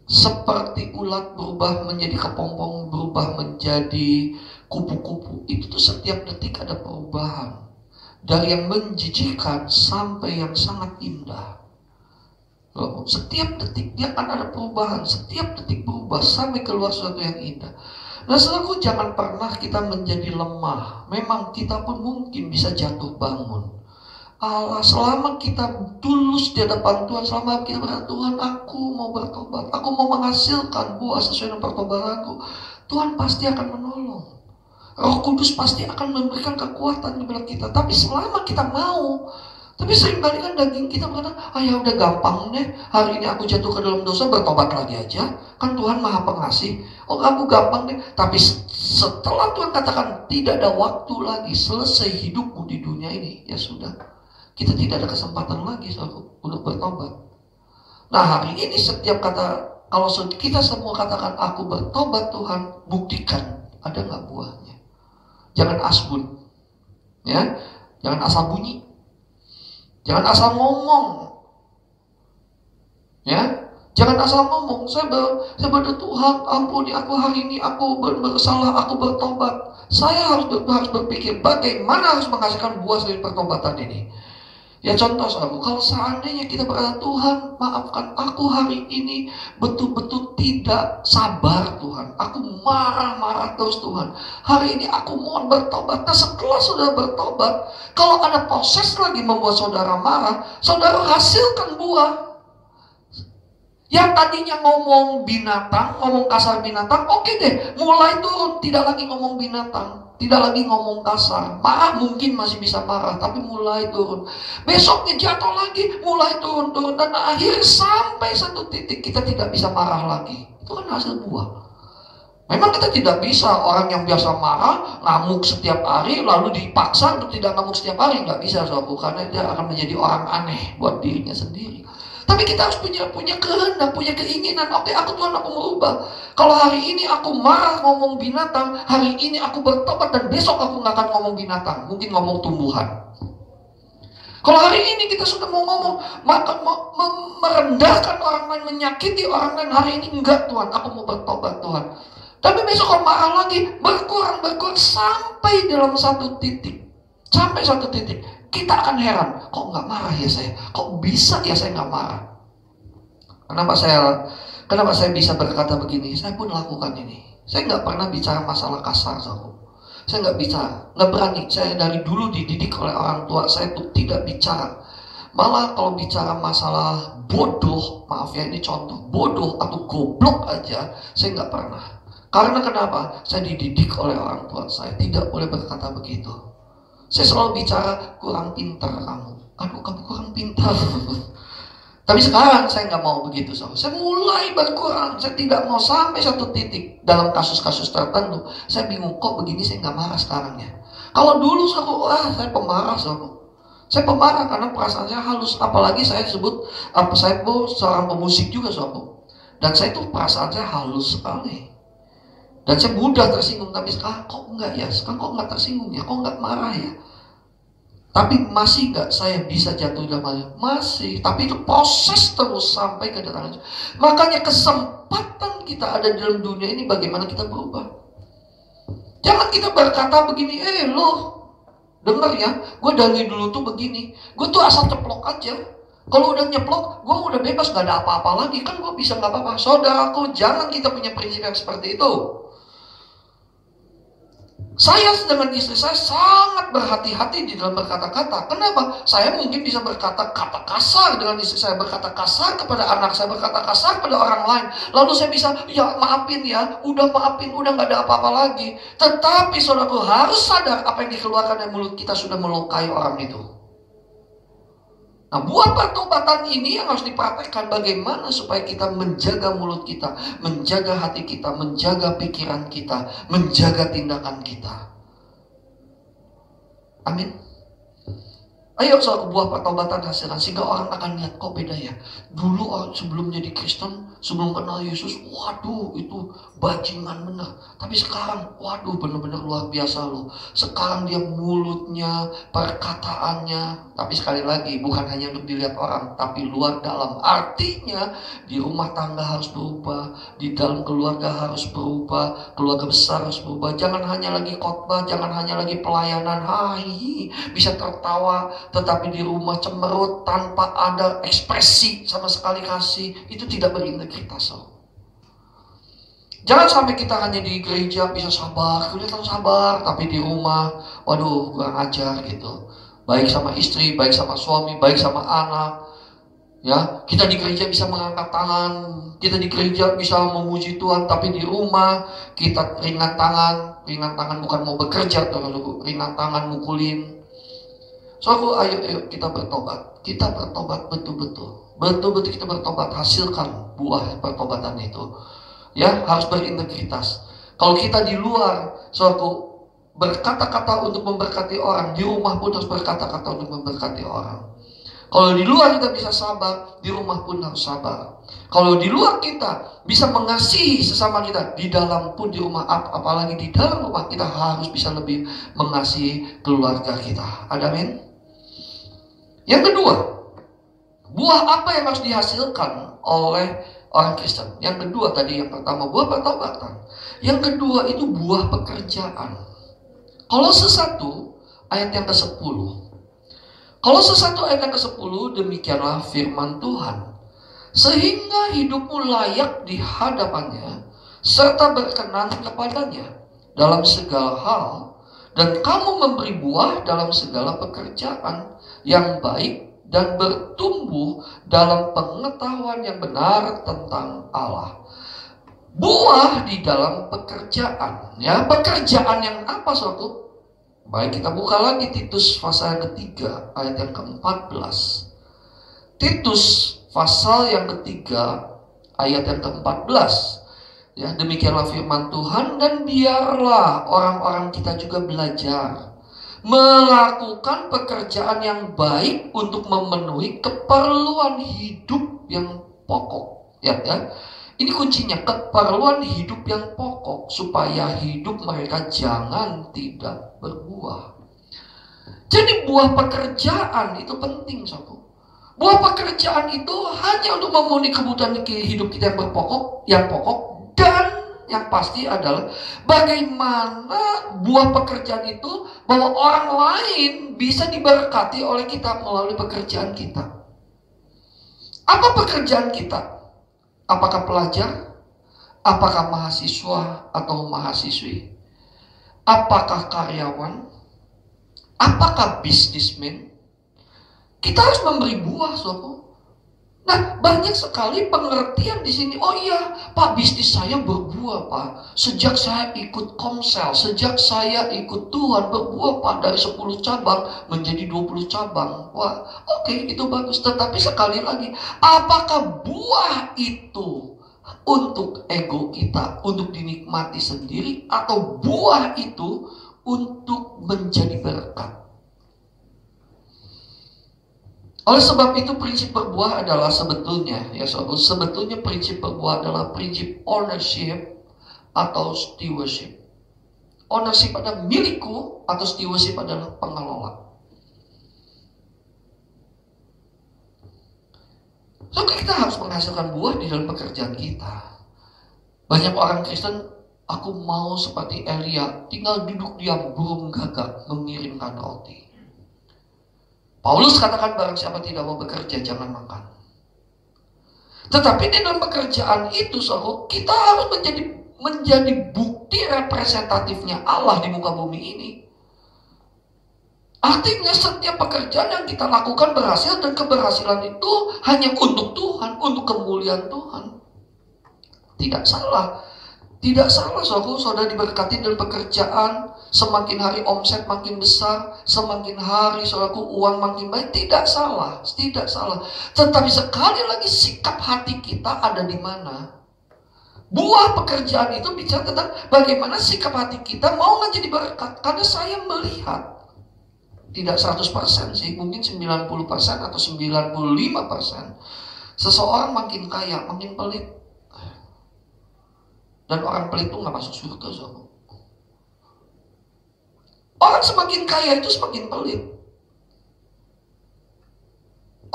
Seperti ulat berubah menjadi kepompong, berubah menjadi kupu-kupu. Itu tuh setiap detik ada perubahan. Dari yang menjijikan sampai yang sangat indah. Setiap detik dia akan ada perubahan. Setiap detik berubah sampai keluar sesuatu yang indah. Nah, saudaraku, jangan pernah kita menjadi lemah. Memang kita pun mungkin bisa jatuh bangun. Allah, selama kita tulus di hadapan Tuhan, selama kita berkata, Tuhan, aku mau bertobat, aku mau menghasilkan buah sesuai dengan pertobatanku, Tuhan pasti akan menolong. Roh Kudus pasti akan memberikan kekuatan kepada kita. Tapi selama kita mau, tapi seringkali kan daging kita berkata, ya udah gampang deh, hari ini aku jatuh ke dalam dosa, bertobat lagi aja. Kan Tuhan Maha Pengasih. Oh, aku gampang deh. Tapi setelah Tuhan katakan tidak ada waktu lagi, selesai hidupmu di dunia ini, ya sudah. Kita tidak ada kesempatan lagi untuk bertobat. Nah, hari ini setiap kata, kalau kita semua katakan aku bertobat Tuhan, buktikan ada nggak buahnya. Jangan asbun, ya, jangan asal bunyi. Jangan asal ngomong, ya. Jangan asal ngomong. Saya berdoa, Tuhan, ampuni aku hari ini, aku bersalah, aku bertobat. Saya harus berpikir bagaimana harus menghasilkan buah dari pertobatan ini. Ya, contoh saudara, kalau seandainya kita berkata, Tuhan, maafkan aku hari ini betul-betul tidak sabar Tuhan. Aku marah-marah terus Tuhan. Hari ini aku mohon bertobat. Nah, setelah saudara bertobat, kalau ada proses lagi membuat saudara marah, saudara hasilkan buah. Yang tadinya ngomong binatang, ngomong kasar binatang, oke deh, mulai turun, tidak lagi ngomong binatang. Tidak lagi ngomong kasar. Marah mungkin masih bisa marah, tapi mulai turun. Besoknya jatuh lagi, mulai turun. Dan akhirnya sampai satu titik kita tidak bisa marah lagi. Itu kan hasil buah. Memang kita tidak bisa orang yang biasa marah, ngamuk setiap hari, lalu dipaksa untuk tidak ngamuk setiap hari. Nggak bisa, saudaraku, karena dia akan menjadi orang aneh buat dirinya sendiri. Tapi kita harus punya kehendak, punya keinginan. Oke, aku Tuhan, aku merubah. Kalau hari ini aku marah ngomong binatang, hari ini aku bertobat dan besok aku nggak akan ngomong binatang, mungkin ngomong tumbuhan. Kalau hari ini kita sudah mau ngomong, maka merendahkan orang lain, menyakiti orang lain, hari ini enggak Tuhan, aku mau bertobat Tuhan. Tapi besok kalau marah lagi, berkurang sampai dalam satu titik. Sampai satu titik. Kita akan heran, kok nggak marah ya saya? Kok bisa ya saya nggak marah? Kenapa saya bisa berkata begini? Saya pun lakukan ini. Saya nggak pernah bicara masalah kasar, saudara. Saya nggak berani. Saya dari dulu dididik oleh orang tua saya tuh tidak bicara. Malah kalau bicara masalah bodoh, maaf ya ini contoh, bodoh atau goblok aja, saya nggak pernah. Karena kenapa? Saya dididik oleh orang tua saya tidak boleh berkata begitu. Saya selalu bicara, kurang pintar kamu. Aduh, kamu kurang pintar. Tapi sekarang saya nggak mau begitu. Saya mulai berkurang. Saya tidak mau sampai satu titik. Dalam kasus-kasus tertentu, saya bingung kok begini saya nggak marah sekarang ya. Kalau dulu saya pemarah. Saya pemarah karena perasaan saya halus. Apalagi saya seorang pemusik juga. Dan saya tuh perasaan saya halus sekali. Dan saya mudah tersinggung, tapi sekarang kok enggak ya? Sekarang kok enggak tersinggung ya? Kok enggak marah ya? Tapi masih enggak saya bisa jatuh dalam hal itu? Masih, tapi itu proses terus sampai kedatangan. Makanya kesempatan kita ada dalam dunia ini bagaimana kita berubah. Jangan kita berkata begini, dengar ya, gue dari dulu tuh begini. Gue tuh asal ceplok aja. Kalau udah nyeplok, gue udah bebas, gak ada apa-apa lagi. Kan gue bisa gak apa-apa. Saudaraku, jangan kita punya prinsip yang seperti itu. Saya dengan istri saya sangat berhati-hati di dalam berkata-kata. Kenapa? Saya mungkin bisa berkata kata kasar dengan istri saya, berkata kasar kepada anak saya, berkata kasar kepada orang lain. Lalu saya bisa, ya maafin ya, udah maafin, udah gak ada apa-apa lagi. Tetapi saudaraku harus sadar apa yang dikeluarkan dari mulut kita sudah melukai orang itu. Nah, buah pertobatan ini yang harus dipraktekkan bagaimana supaya kita menjaga mulut kita, menjaga hati kita, menjaga pikiran kita, menjaga tindakan kita. Amin. Ayo soal buah pertobatan hasilkan sehingga orang akan lihat kok beda ya. Dulu orang sebelum jadi Kristen, sebelum kenal Yesus, waduh itu bajingan bener. Tapi sekarang, waduh bener-bener luar biasa loh. Sekarang dia mulutnya, perkataannya, tapi sekali lagi bukan hanya untuk dilihat orang, tapi luar dalam. Artinya di rumah tangga harus berubah, di dalam keluarga harus berubah, keluarga besar harus berubah. Jangan hanya lagi khotbah, jangan hanya lagi pelayanan, bisa tertawa, tetapi di rumah cemerut tanpa ada ekspresi sama sekali kasih, itu tidak berintegritas. Jangan sampai kita hanya di gereja bisa sabar, kelihatan sabar, tapi di rumah, waduh kurang ajar gitu. Baik sama istri, baik sama suami, baik sama anak. Ya, kita di gereja bisa mengangkat tangan, kita di gereja bisa memuji Tuhan, tapi di rumah kita ringan tangan bukan mau bekerja, ringan tangan mukulin. So, ayo kita bertobat. Kita bertobat betul-betul. Betul-betul kita bertobat, hasilkan buah pertobatan itu. Ya, harus berintegritas. Kalau kita di luar, suatu berkata-kata untuk memberkati orang, di rumah pun harus berkata-kata untuk memberkati orang. Kalau di luar kita bisa sabar, di rumah pun harus sabar. Kalau di luar kita bisa mengasihi sesama kita, di dalam pun di rumah, apalagi di dalam rumah kita harus bisa lebih mengasihi keluarga kita. Amin. Yang kedua, buah apa yang harus dihasilkan oleh orang Kristen? Yang kedua tadi, yang pertama buah pertobatan. Yang kedua itu buah pekerjaan. Kolose 1 ayat yang ke-10. Kolose 1 ayat yang ke-10, demikianlah firman Tuhan. Sehingga hidupmu layak di hadapannya, serta berkenan kepadanya dalam segala hal, dan kamu memberi buah dalam segala pekerjaan yang baik, dan bertumbuh dalam pengetahuan yang benar tentang Allah. Buah di dalam pekerjaan. Ya, pekerjaan yang apa, suatu? Baik, kita buka lagi Titus pasal yang ketiga ayat yang ke-14. Titus pasal yang ketiga ayat yang ke-14. Ya, demikianlah firman Tuhan, dan biarlah orang-orang kita juga belajar melakukan pekerjaan yang baik untuk memenuhi keperluan hidup yang pokok. Ya. Ini kuncinya, keperluan hidup yang pokok, supaya hidup mereka jangan tidak berbuah. Jadi buah pekerjaan itu penting, saudara. Buah pekerjaan itu hanya untuk memenuhi kebutuhan hidup kita yang pokok, dan yang pasti adalah bagaimana buah pekerjaan itu bahwa orang lain bisa diberkati oleh kita melalui pekerjaan kita. Apa pekerjaan kita? Apakah pelajar? Apakah mahasiswa atau mahasiswi? Apakah karyawan? Apakah bisnismen? Kita harus memberi buah, saudara. Nah, banyak sekali pengertian di sini. Oh iya, Pak, bisnis saya berbuah, Pak. Sejak saya ikut Komsel, sejak saya ikut Tuhan, berbuah, Pak, dari 10 cabang menjadi 20 cabang. Wah, oke, itu bagus. Tetapi sekali lagi, apakah buah itu untuk ego kita, untuk dinikmati sendiri, atau buah itu untuk menjadi berkat? Oleh sebab itu prinsip berbuah adalah sebetulnya prinsip berbuah adalah prinsip ownership atau stewardship. Ownership adalah milikku, atau stewardship adalah pengelola. So, kita harus menghasilkan buah di dalam pekerjaan kita. Banyak orang Kristen, aku mau seperti Elia, tinggal duduk diam, burung gagak mengirimkan roti. Paulus katakan, barang siapa tidak mau bekerja, jangan makan. Tetapi di dalam pekerjaan itu, saudara, kita harus menjadi bukti representatifnya Allah di muka bumi ini. Artinya setiap pekerjaan yang kita lakukan berhasil, dan keberhasilan itu hanya untuk Tuhan, untuk kemuliaan Tuhan. Tidak salah. Tidak salah, saudara diberkati dalam pekerjaan. Semakin hari omset makin besar, semakin hari saudaraku uang makin baik. Tidak salah, tidak salah. Tetapi sekali lagi sikap hati kita ada di mana? Buah pekerjaan itu bicara tentang bagaimana sikap hati kita mau menjadi berkat. Karena saya melihat, tidak 100% sih, mungkin 90% atau 95%. Seseorang makin kaya, makin pelit. Dan orang pelit itu gak masuk surga, saudara. Orang semakin kaya itu semakin pelit.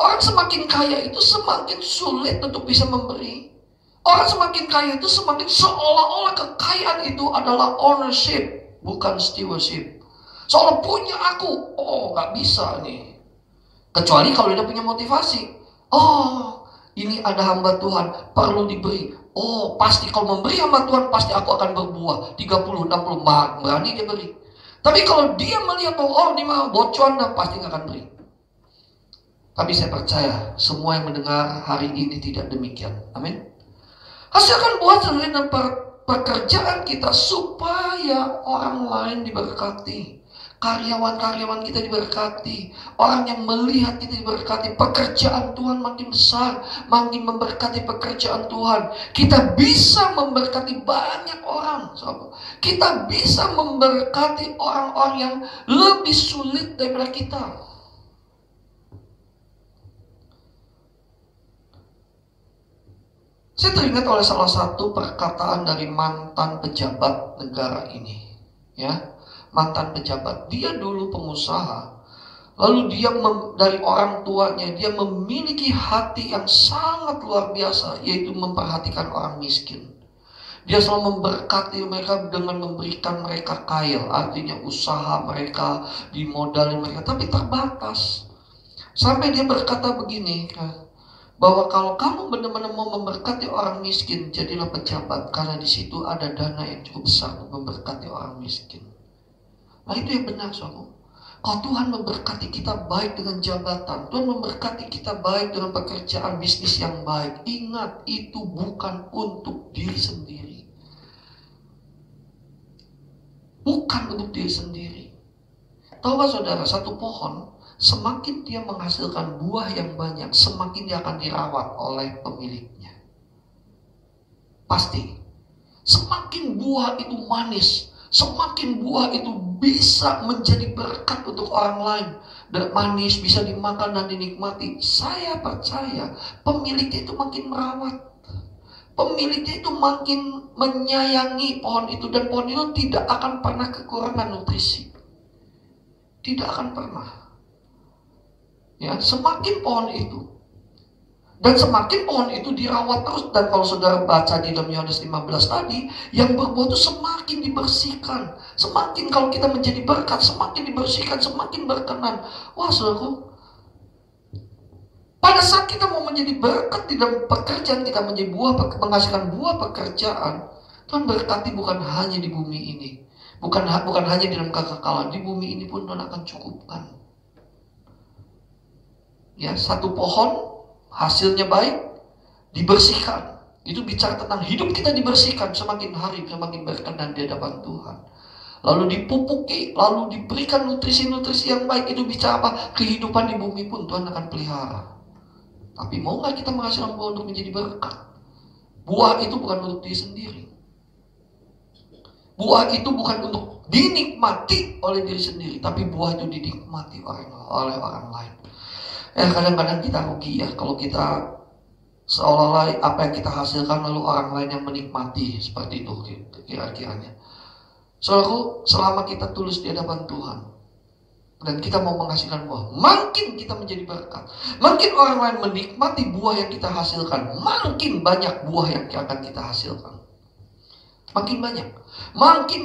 Orang semakin kaya itu semakin sulit untuk bisa memberi. Orang semakin kaya itu semakin seolah-olah kekayaan itu adalah ownership, bukan stewardship. Soalnya punya aku, oh gak bisa nih. Kecuali kalau dia punya motivasi. Oh, ini ada hamba Tuhan, perlu diberi. Oh, pasti kalau memberi hamba Tuhan, pasti aku akan berbuah. 30, 60, berani dia beri. Tapi kalau dia melihat bahwa, oh ini mah bocuan, pasti gak akan beri. Tapi saya percaya, semua yang mendengar hari ini tidak demikian. Amin. Hasilkan buah sendiri dan pekerjaan kita supaya orang lain diberkati. Karyawan-karyawan kita diberkati. Orang yang melihat kita diberkati. Pekerjaan Tuhan makin besar. Makin memberkati pekerjaan Tuhan. Kita bisa memberkati banyak orang. Kita bisa memberkati orang-orang yang lebih sulit daripada kita. Saya teringat oleh salah satu perkataan dari mantan pejabat negara ini. Ya. Mantan pejabat, dia dulu pengusaha, lalu dia dari orang tuanya dia memiliki hati yang sangat luar biasa, yaitu memperhatikan orang miskin. Dia selalu memberkati mereka dengan memberikan mereka kail, artinya usaha mereka, dimodalin mereka, tapi terbatas. Sampai dia berkata begini, bahwa kalau kamu benar-benar mau memberkati orang miskin, jadilah pejabat, karena di situ ada dana yang cukup besar untuk memberkati orang miskin. Nah itu yang benar, saudara. Kalau Tuhan memberkati kita baik dengan jabatan, Tuhan memberkati kita baik dengan pekerjaan bisnis yang baik, ingat itu bukan untuk diri sendiri. Bukan untuk diri sendiri. Tahu gak saudara, satu pohon semakin dia menghasilkan buah yang banyak, semakin dia akan dirawat oleh pemiliknya. Pasti. Semakin buah itu manis, semakin buah itu bisa menjadi berkat untuk orang lain. Dan manis, bisa dimakan dan dinikmati. Saya percaya pemiliknya itu makin merawat. Pemiliknya itu makin menyayangi pohon itu. Dan pohon itu tidak akan pernah kekurangan nutrisi. Tidak akan pernah. Ya, semakin pohon itu. Dan semakin pohon itu dirawat terus. Dan kalau saudara baca di dalam Yohanes 15 tadi, yang berbuah itu semakin dibersihkan. Semakin kalau kita menjadi berkat, semakin dibersihkan, semakin berkenan. Wah saudaraku, pada saat kita mau menjadi berkat di dalam pekerjaan kita, menjadi menghasilkan buah pekerjaan, Tuhan berkati bukan hanya di bumi ini, bukan hanya di dalam kekekalan, di bumi ini pun Tuhan akan cukupkan. Ya, satu pohon hasilnya baik, dibersihkan. Itu bicara tentang hidup kita dibersihkan, semakin hari semakin berkenan di hadapan Tuhan. Lalu dipupuki, lalu diberikan nutrisi-nutrisi yang baik. Itu bicara apa? Kehidupan di bumi pun Tuhan akan pelihara. Tapi mau gak kita menghasilkan buah untuk menjadi berkat? Buah itu bukan untuk diri sendiri. Buah itu bukan untuk dinikmati oleh diri sendiri, tapi buah itu dinikmati oleh orang lain. Kadang-kadang kita rugi ya kalau kita seolah-olah apa yang kita hasilkan lalu orang lain yang menikmati, seperti itu kira-kiranya. Saudaraku, selama kita tulus di hadapan Tuhan dan kita mau menghasilkan buah, makin kita menjadi berkat, makin orang lain menikmati buah yang kita hasilkan, makin banyak buah yang akan kita hasilkan. Makin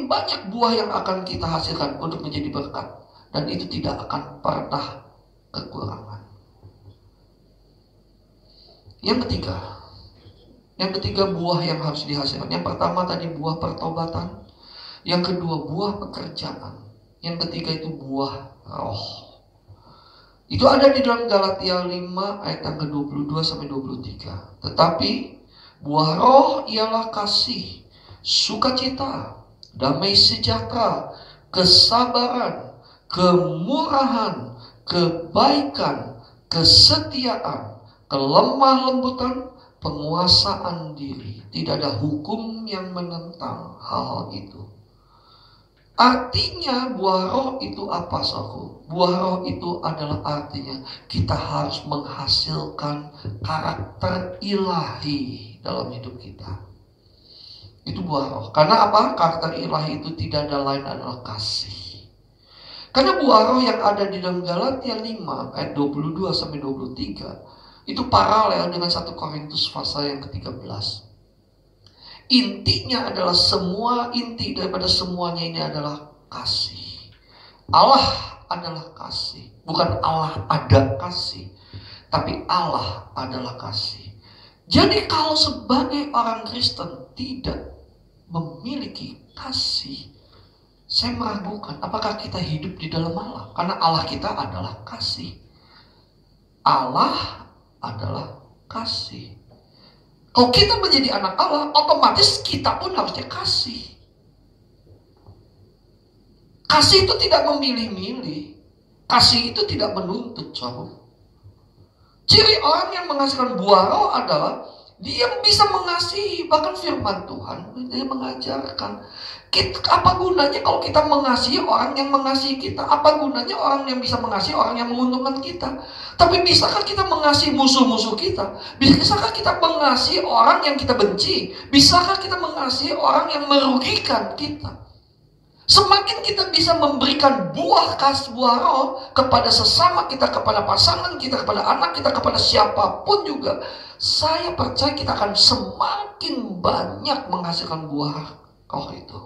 banyak buah yang akan kita hasilkan untuk menjadi berkat, dan itu tidak akan pernah kekurangan. Yang ketiga buah yang harus dihasilkan. Yang pertama tadi buah pertobatan. Yang kedua buah pekerjaan. Yang ketiga itu buah roh. Itu ada di dalam Galatia 5 ayat yang ke-22 sampai 23. Tetapi buah roh ialah kasih, sukacita, damai sejahtera, kesabaran, kemurahan, kebaikan, kesetiaan, kelemah lembutan, penguasaan diri. Tidak ada hukum yang menentang hal itu. Artinya buah roh itu apa, saudaraku? Buah roh itu adalah artinya kita harus menghasilkan karakter ilahi dalam hidup kita. Itu buah roh. Karena apa? Karakter ilahi itu tidak ada lain adalah kasih. Karena buah roh yang ada di dalam Galatia 5 ayat 22 sampai 23 itu paralel dengan 1 Korintus pasal yang ke-13. Intinya adalah inti daripada semuanya ini adalah kasih. Allah adalah kasih. Bukan Allah ada kasih, tapi Allah adalah kasih. Jadi kalau sebagai orang Kristen tidak memiliki kasih, saya meragukan apakah kita hidup di dalam Allah. Karena Allah kita adalah kasih. Allah adalah kasih. Kalau kita menjadi anak Allah, otomatis kita pun harusnya kasih. Kasih itu tidak memilih-milih. Kasih itu tidak menuntut, saudara. Ciri orang yang menghasilkan buah roh adalah dia bisa mengasihi. Bahkan firman Tuhan dia mengajarkan. Apa gunanya kalau kita mengasihi orang yang mengasihi kita? Apa gunanya orang yang bisa mengasihi orang yang menguntungkan kita? Tapi bisakah kita mengasihi musuh-musuh kita? Bisakah kita mengasihi orang yang kita benci? Bisakah kita mengasihi orang yang merugikan kita? Semakin kita bisa memberikan buah kasih, buah roh kepada sesama kita, kepada pasangan kita, kepada anak kita, kepada siapapun juga, saya percaya kita akan semakin banyak menghasilkan buah roh itu.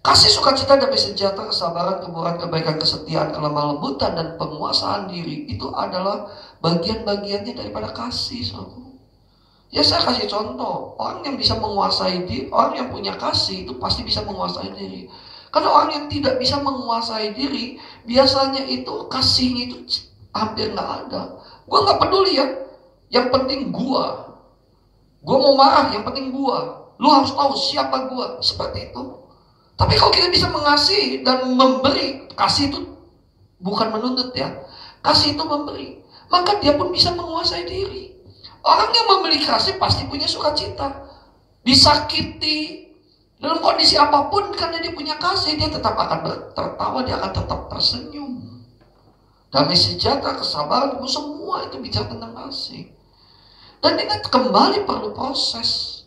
Kasih, sukacita, damai sejahtera, kesabaran, kemuliaan, kebaikan, kesetiaan, kelemah lembutan, dan penguasaan diri itu adalah bagian-bagiannya daripada kasih, saudara. Ya saya kasih contoh, orang yang bisa menguasai diri, orang yang punya kasih itu pasti bisa menguasai diri. Karena orang yang tidak bisa menguasai diri, biasanya itu kasihnya itu hampir nggak ada. Gue nggak peduli ya, yang penting gue mau marah, yang penting gue. Lu harus tahu siapa gue, seperti itu. Tapi kalau kita bisa mengasihi dan memberi, kasih itu bukan menuntut ya, kasih itu memberi, maka dia pun bisa menguasai diri. Orang yang memiliki kasih pasti punya sukacita. Disakiti dalam kondisi apapun, karena dia punya kasih, dia tetap akan tertawa, dia akan tetap tersenyum. Damai sejahtera, kesabaran, semua itu bicara tentang kasih. Dan ingat, kembali perlu proses.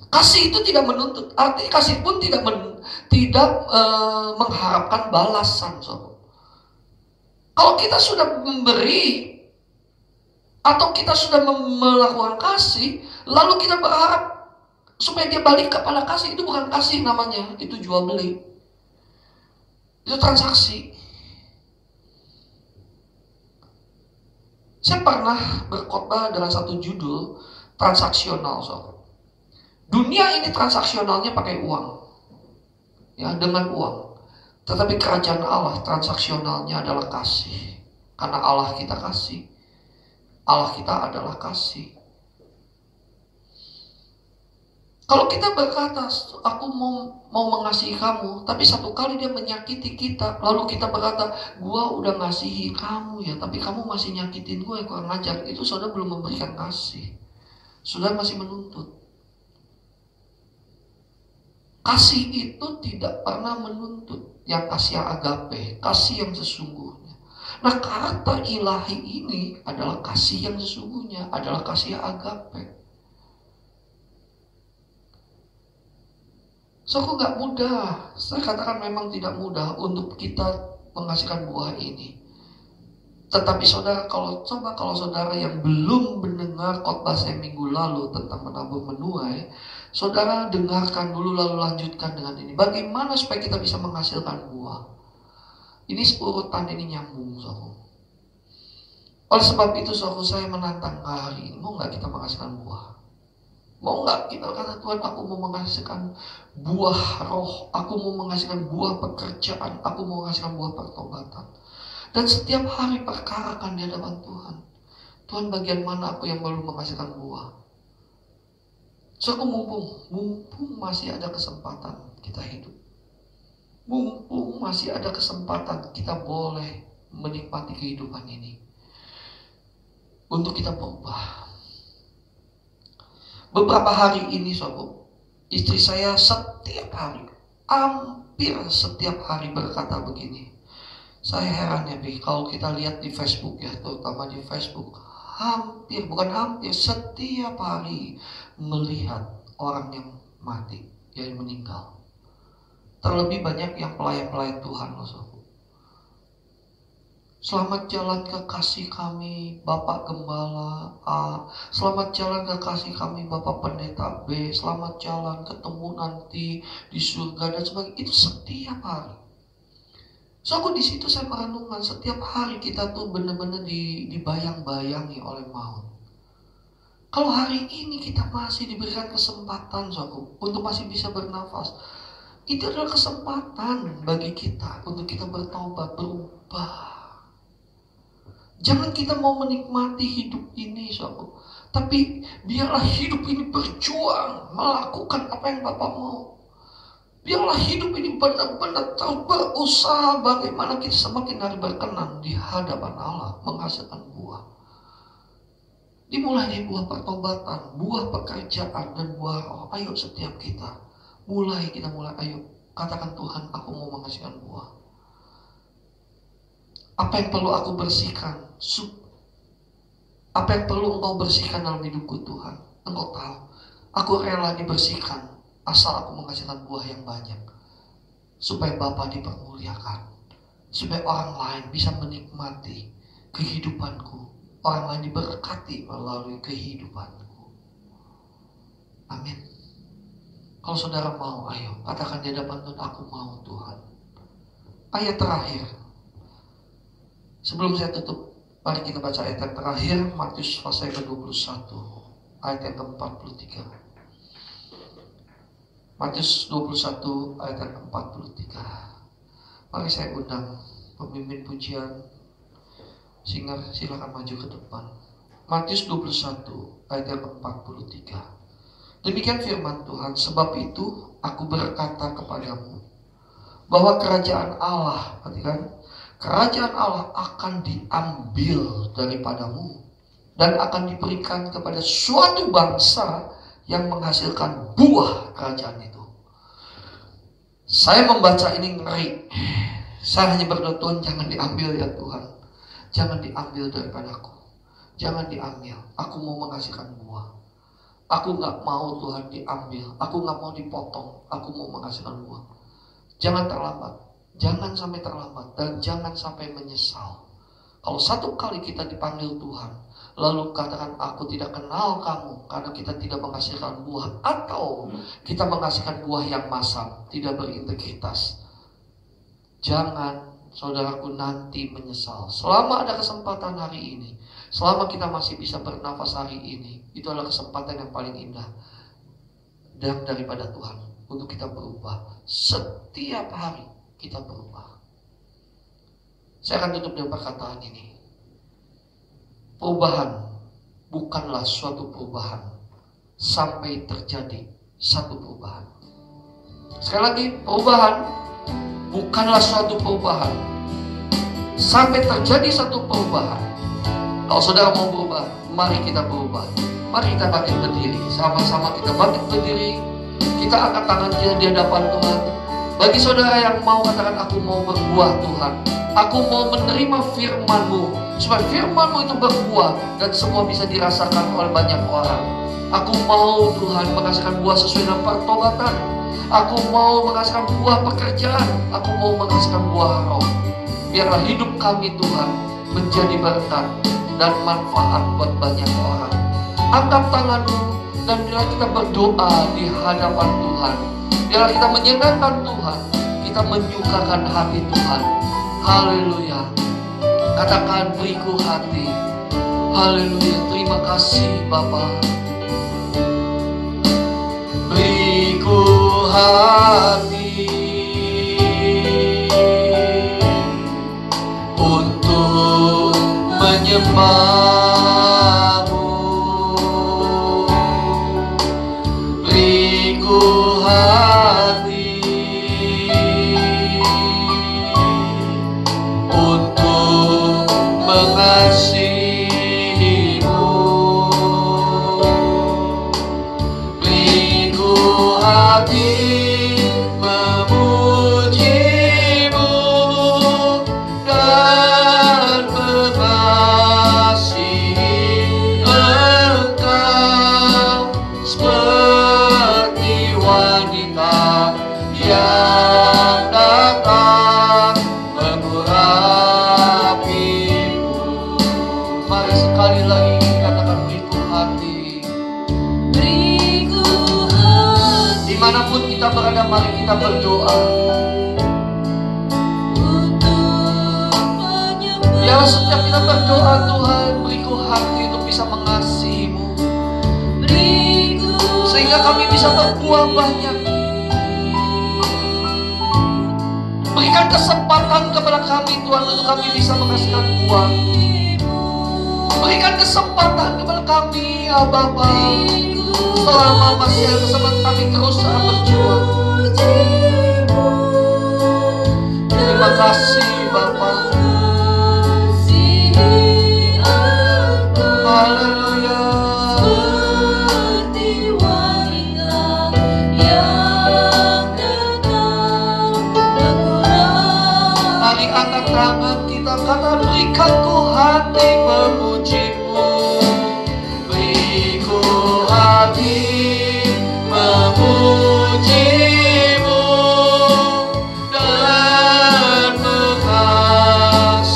Kasih itu tidak menuntut, artinya kasih pun tidak mengharapkan balasan. Kalau kita sudah memberi, atau kita sudah melakukan kasih, lalu kita berharap supaya dia balik kepada kasih, itu bukan kasih namanya, itu jual beli. Itu transaksi. Saya pernah berkhotbah dengan satu judul, transaksional. Dunia ini transaksionalnya pakai uang. Ya, dengan uang. Tetapi kerajaan Allah transaksionalnya adalah kasih. Karena Allah kita kasih. Allah kita adalah kasih. Kalau kita berkata, aku mau mengasihi kamu, tapi satu kali dia menyakiti kita, lalu kita berkata, gua udah ngasihi kamu ya, tapi kamu masih nyakitin gue, kurang ajar. Itu saudara belum memberikan kasih. Saudara masih menuntut. Kasih itu tidak pernah menuntut. Yang kasih yang agape, kasih yang sesungguhnya. Nah, karakter ilahi ini adalah kasih yang sesungguhnya, adalah kasih yang agape. So, nggak mudah. Saya katakan memang tidak mudah untuk kita menghasilkan buah ini. Tetapi saudara, kalau saudara yang belum mendengar khotbah saya minggu lalu tentang menabur menuai, saudara dengarkan dulu lalu lanjutkan dengan ini. Bagaimana supaya kita bisa menghasilkan buah? Ini urutan ini nyambung, saudara. Oleh sebab itu, saudara, saya menantang hari ini. Mau nggak kita menghasilkan buah? Mau nggak kita kata, Tuhan, aku mau menghasilkan buah roh, aku mau menghasilkan buah pekerjaan, aku mau menghasilkan buah pertobatan. Dan setiap hari perkarakan di hadapan Tuhan. Tuhan, bagian mana aku yang belum menghasilkan buah? So, aku mumpung masih ada kesempatan kita hidup. Mumpung masih ada kesempatan kita boleh menikmati kehidupan ini. Untuk kita berubah. Beberapa hari ini, sobat, istri saya setiap hari, hampir setiap hari berkata begini. Saya heran ya, Bi, kalau kita lihat di Facebook ya, terutama di Facebook, setiap hari melihat orang yang mati, yang meninggal. Terlebih banyak yang pelayan-pelayan Tuhan, saudara. Selamat jalan kekasih kami Bapak Gembala A, selamat jalan kekasih kami Bapak Pendeta B, selamat jalan, ketemu nanti di surga dan sebagainya. Itu setiap hari. So, aku di situ saya merenungkan, setiap hari kita tuh benar-benar dibayang-bayangi oleh maut. Kalau hari ini kita masih diberikan kesempatan, saudaraku, untuk masih bisa bernafas, itu adalah kesempatan bagi kita untuk kita bertobat, berubah. Jangan kita mau menikmati hidup ini, saudaraku, tapi biarlah hidup ini berjuang melakukan apa yang Bapa mau. Biarlah hidup ini benar-benar terus berusaha bagaimana kita semakin hari berkenan di hadapan Allah, menghasilkan buah. Dimulai dari buah pertobatan, buah pekerjaan, dan buah roh. Ayo setiap kita mulai, ayo katakan, Tuhan, aku mau menghasilkan buah. Apa yang perlu aku bersihkan? Apa yang perlu Engkau bersihkan dalam hidupku, Tuhan? Engkau tahu. Aku rela dibersihkan asal aku menghasilkan buah yang banyak, supaya Bapa dipermuliakan, supaya orang lain bisa menikmati kehidupanku, orang lain diberkati melalui kehidupanku. Amin. Kalau saudara mau, ayo katakan di hadapan Tuhan, aku mau, Tuhan. Ayat terakhir, sebelum saya tutup, mari kita baca ayat yang terakhir, Matius pasal ke-21, ayat yang ke-43. Matius 21 ayat yang ke-43. Mari saya undang pemimpin pujian, singer, silakan maju ke depan. Matius 21 ayat yang ke-43. Demikian firman Tuhan, sebab itu aku berkata kepadamu bahwa kerajaan Allah, perhatikan, kerajaan Allah akan diambil daripadamu dan akan diberikan kepada suatu bangsa yang menghasilkan buah kerajaan itu. Saya membaca ini ngeri. Saya hanya berdoa, Tuhan, jangan diambil ya Tuhan. Jangan diambil daripadaku. Jangan diambil. Aku mau menghasilkan buah. Aku gak mau Tuhan diambil. Aku gak mau dipotong. Aku mau menghasilkan buah. Jangan terlambat. Jangan sampai terlambat. Dan jangan sampai menyesal. Kalau satu kali kita dipanggil Tuhan, lalu katakan, aku tidak kenal kamu, karena kita tidak menghasilkan buah, atau kita menghasilkan buah yang masam, tidak berintegritas. Jangan saudaraku nanti menyesal. Selama ada kesempatan hari ini, selama kita masih bisa bernafas hari ini, itu adalah kesempatan yang paling indah dan daripada Tuhan untuk kita berubah. Setiap hari kita berubah. Saya akan tutup dengan perkataan ini. Perubahan bukanlah suatu perubahan sampai terjadi satu perubahan. Sekali lagi, perubahan bukanlah suatu perubahan sampai terjadi satu perubahan. Kalau saudara mau berubah, mari kita berubah. Mari kita bangkit berdiri. Sama-sama kita bangkit berdiri. Kita angkat tangan kita di hadapan Tuhan. Bagi saudara yang mau katakan, aku mau berbuah Tuhan, aku mau menerima firman-Mu, supaya firman-Mu itu berbuah dan semua bisa dirasakan oleh banyak orang. Aku mau Tuhan menghasilkan buah sesuai dengan pertobatan. Aku mau menghasilkan buah pekerjaan. Aku mau menghasilkan buah roh. Biarlah hidup kami Tuhan menjadi berkat dan manfaat buat banyak orang. Angkat tangan-Mu dan biarlah kita berdoa di hadapan Tuhan. Biarlah kita menyenangkan Tuhan, kita menyukakan hati Tuhan. Haleluya. Katakan, beriku hati. Haleluya. Terima kasih Bapa. Beriku hati untuk menyembah-Mu. Beriku hati untuk mengasihi-Mu. Beriku hati memuji-Mu dan mengasihi Engkau seperti wanita yang datang mengurapimu. Mari sekali lagi katakan, beriku hati. Beriku hati. Dimanapun kita berada, mari kita berdoa. Untuk menyembah. Biarlah setiap kita berdoa, Tuhan, beriku hati untuk bisa mengasihi-Mu. sehingga kami bisa berbuah banyak. Berikan kesempatan kepada kami Tuhan untuk kami bisa menghasilkan buah. Berikan kesempatan kepada kami ya Bapa. Selama masih ada kesempatan kami terus berjuang. Terima kasih Bapa. Haleluya. Mari angkat tangan kita, kata berikan ku hati memuji-Mu. Beriku hati memuji-Mu dan mengasihi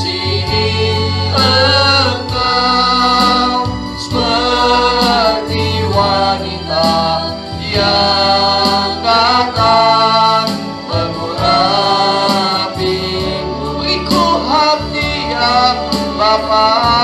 Engkau seperti wanita yang datang mengurapi-Mu. Beriku hati ya Bapa.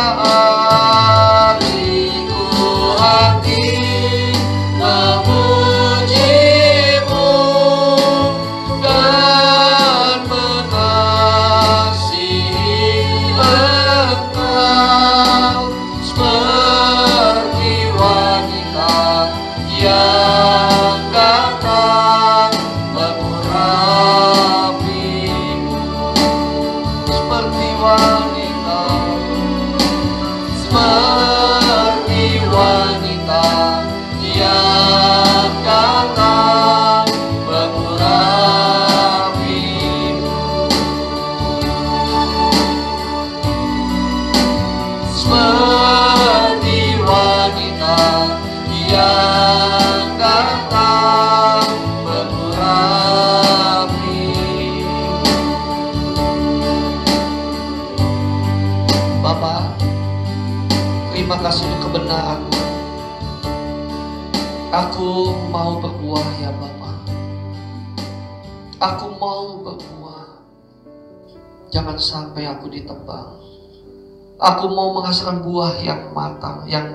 Terima kasih untuk kebenaran. Aku mau berbuah ya Bapa. Aku mau berbuah. Jangan sampai aku ditebang. Aku mau menghasilkan buah yang matang, yang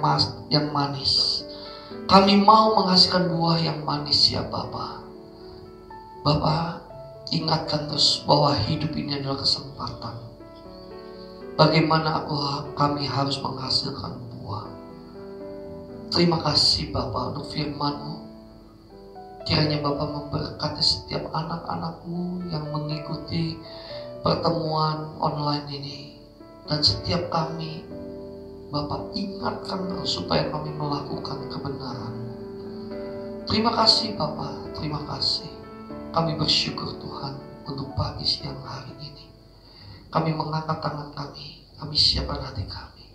manis. Kami mau menghasilkan buah yang manis ya Bapa. Bapa, ingatkan terus bahwa hidup ini adalah kesempatan. Bagaimana kami harus menghasilkan buah. Terima kasih Bapa untuk firman-Mu. Kiranya Bapa memberkati setiap anak-anak-Mu yang mengikuti pertemuan online ini. Dan setiap kami, Bapa ingatkan terus supaya kami melakukan kebenaran. Terima kasih Bapa, terima kasih. Kami bersyukur Tuhan untuk pagi siang hari ini. Kami mengangkat tangan kami siapkan hati kami.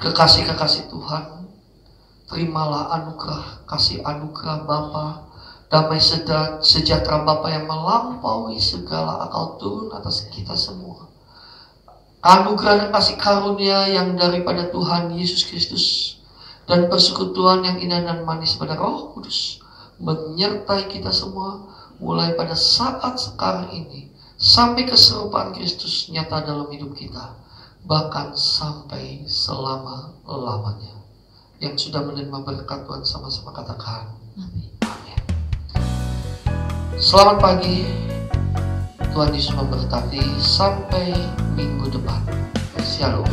Kekasih-kekasih Tuhan, terimalah anugerah, kasih anugerah Bapa, damai sejahtera Bapa yang melampaui segala akal turun atas kita semua. Anugerah dan kasih karunia yang daripada Tuhan Yesus Kristus dan persekutuan yang indah dan manis pada Roh Kudus menyertai kita semua mulai pada saat sekarang ini sampai keserupaan Kristus nyata dalam hidup kita, bahkan sampai selama-lamanya. Yang sudah menerima berkat Tuhan sama-sama katakan amin. Selamat pagi, Tuhan Yesus memberkati. Sampai minggu depan. Shalom.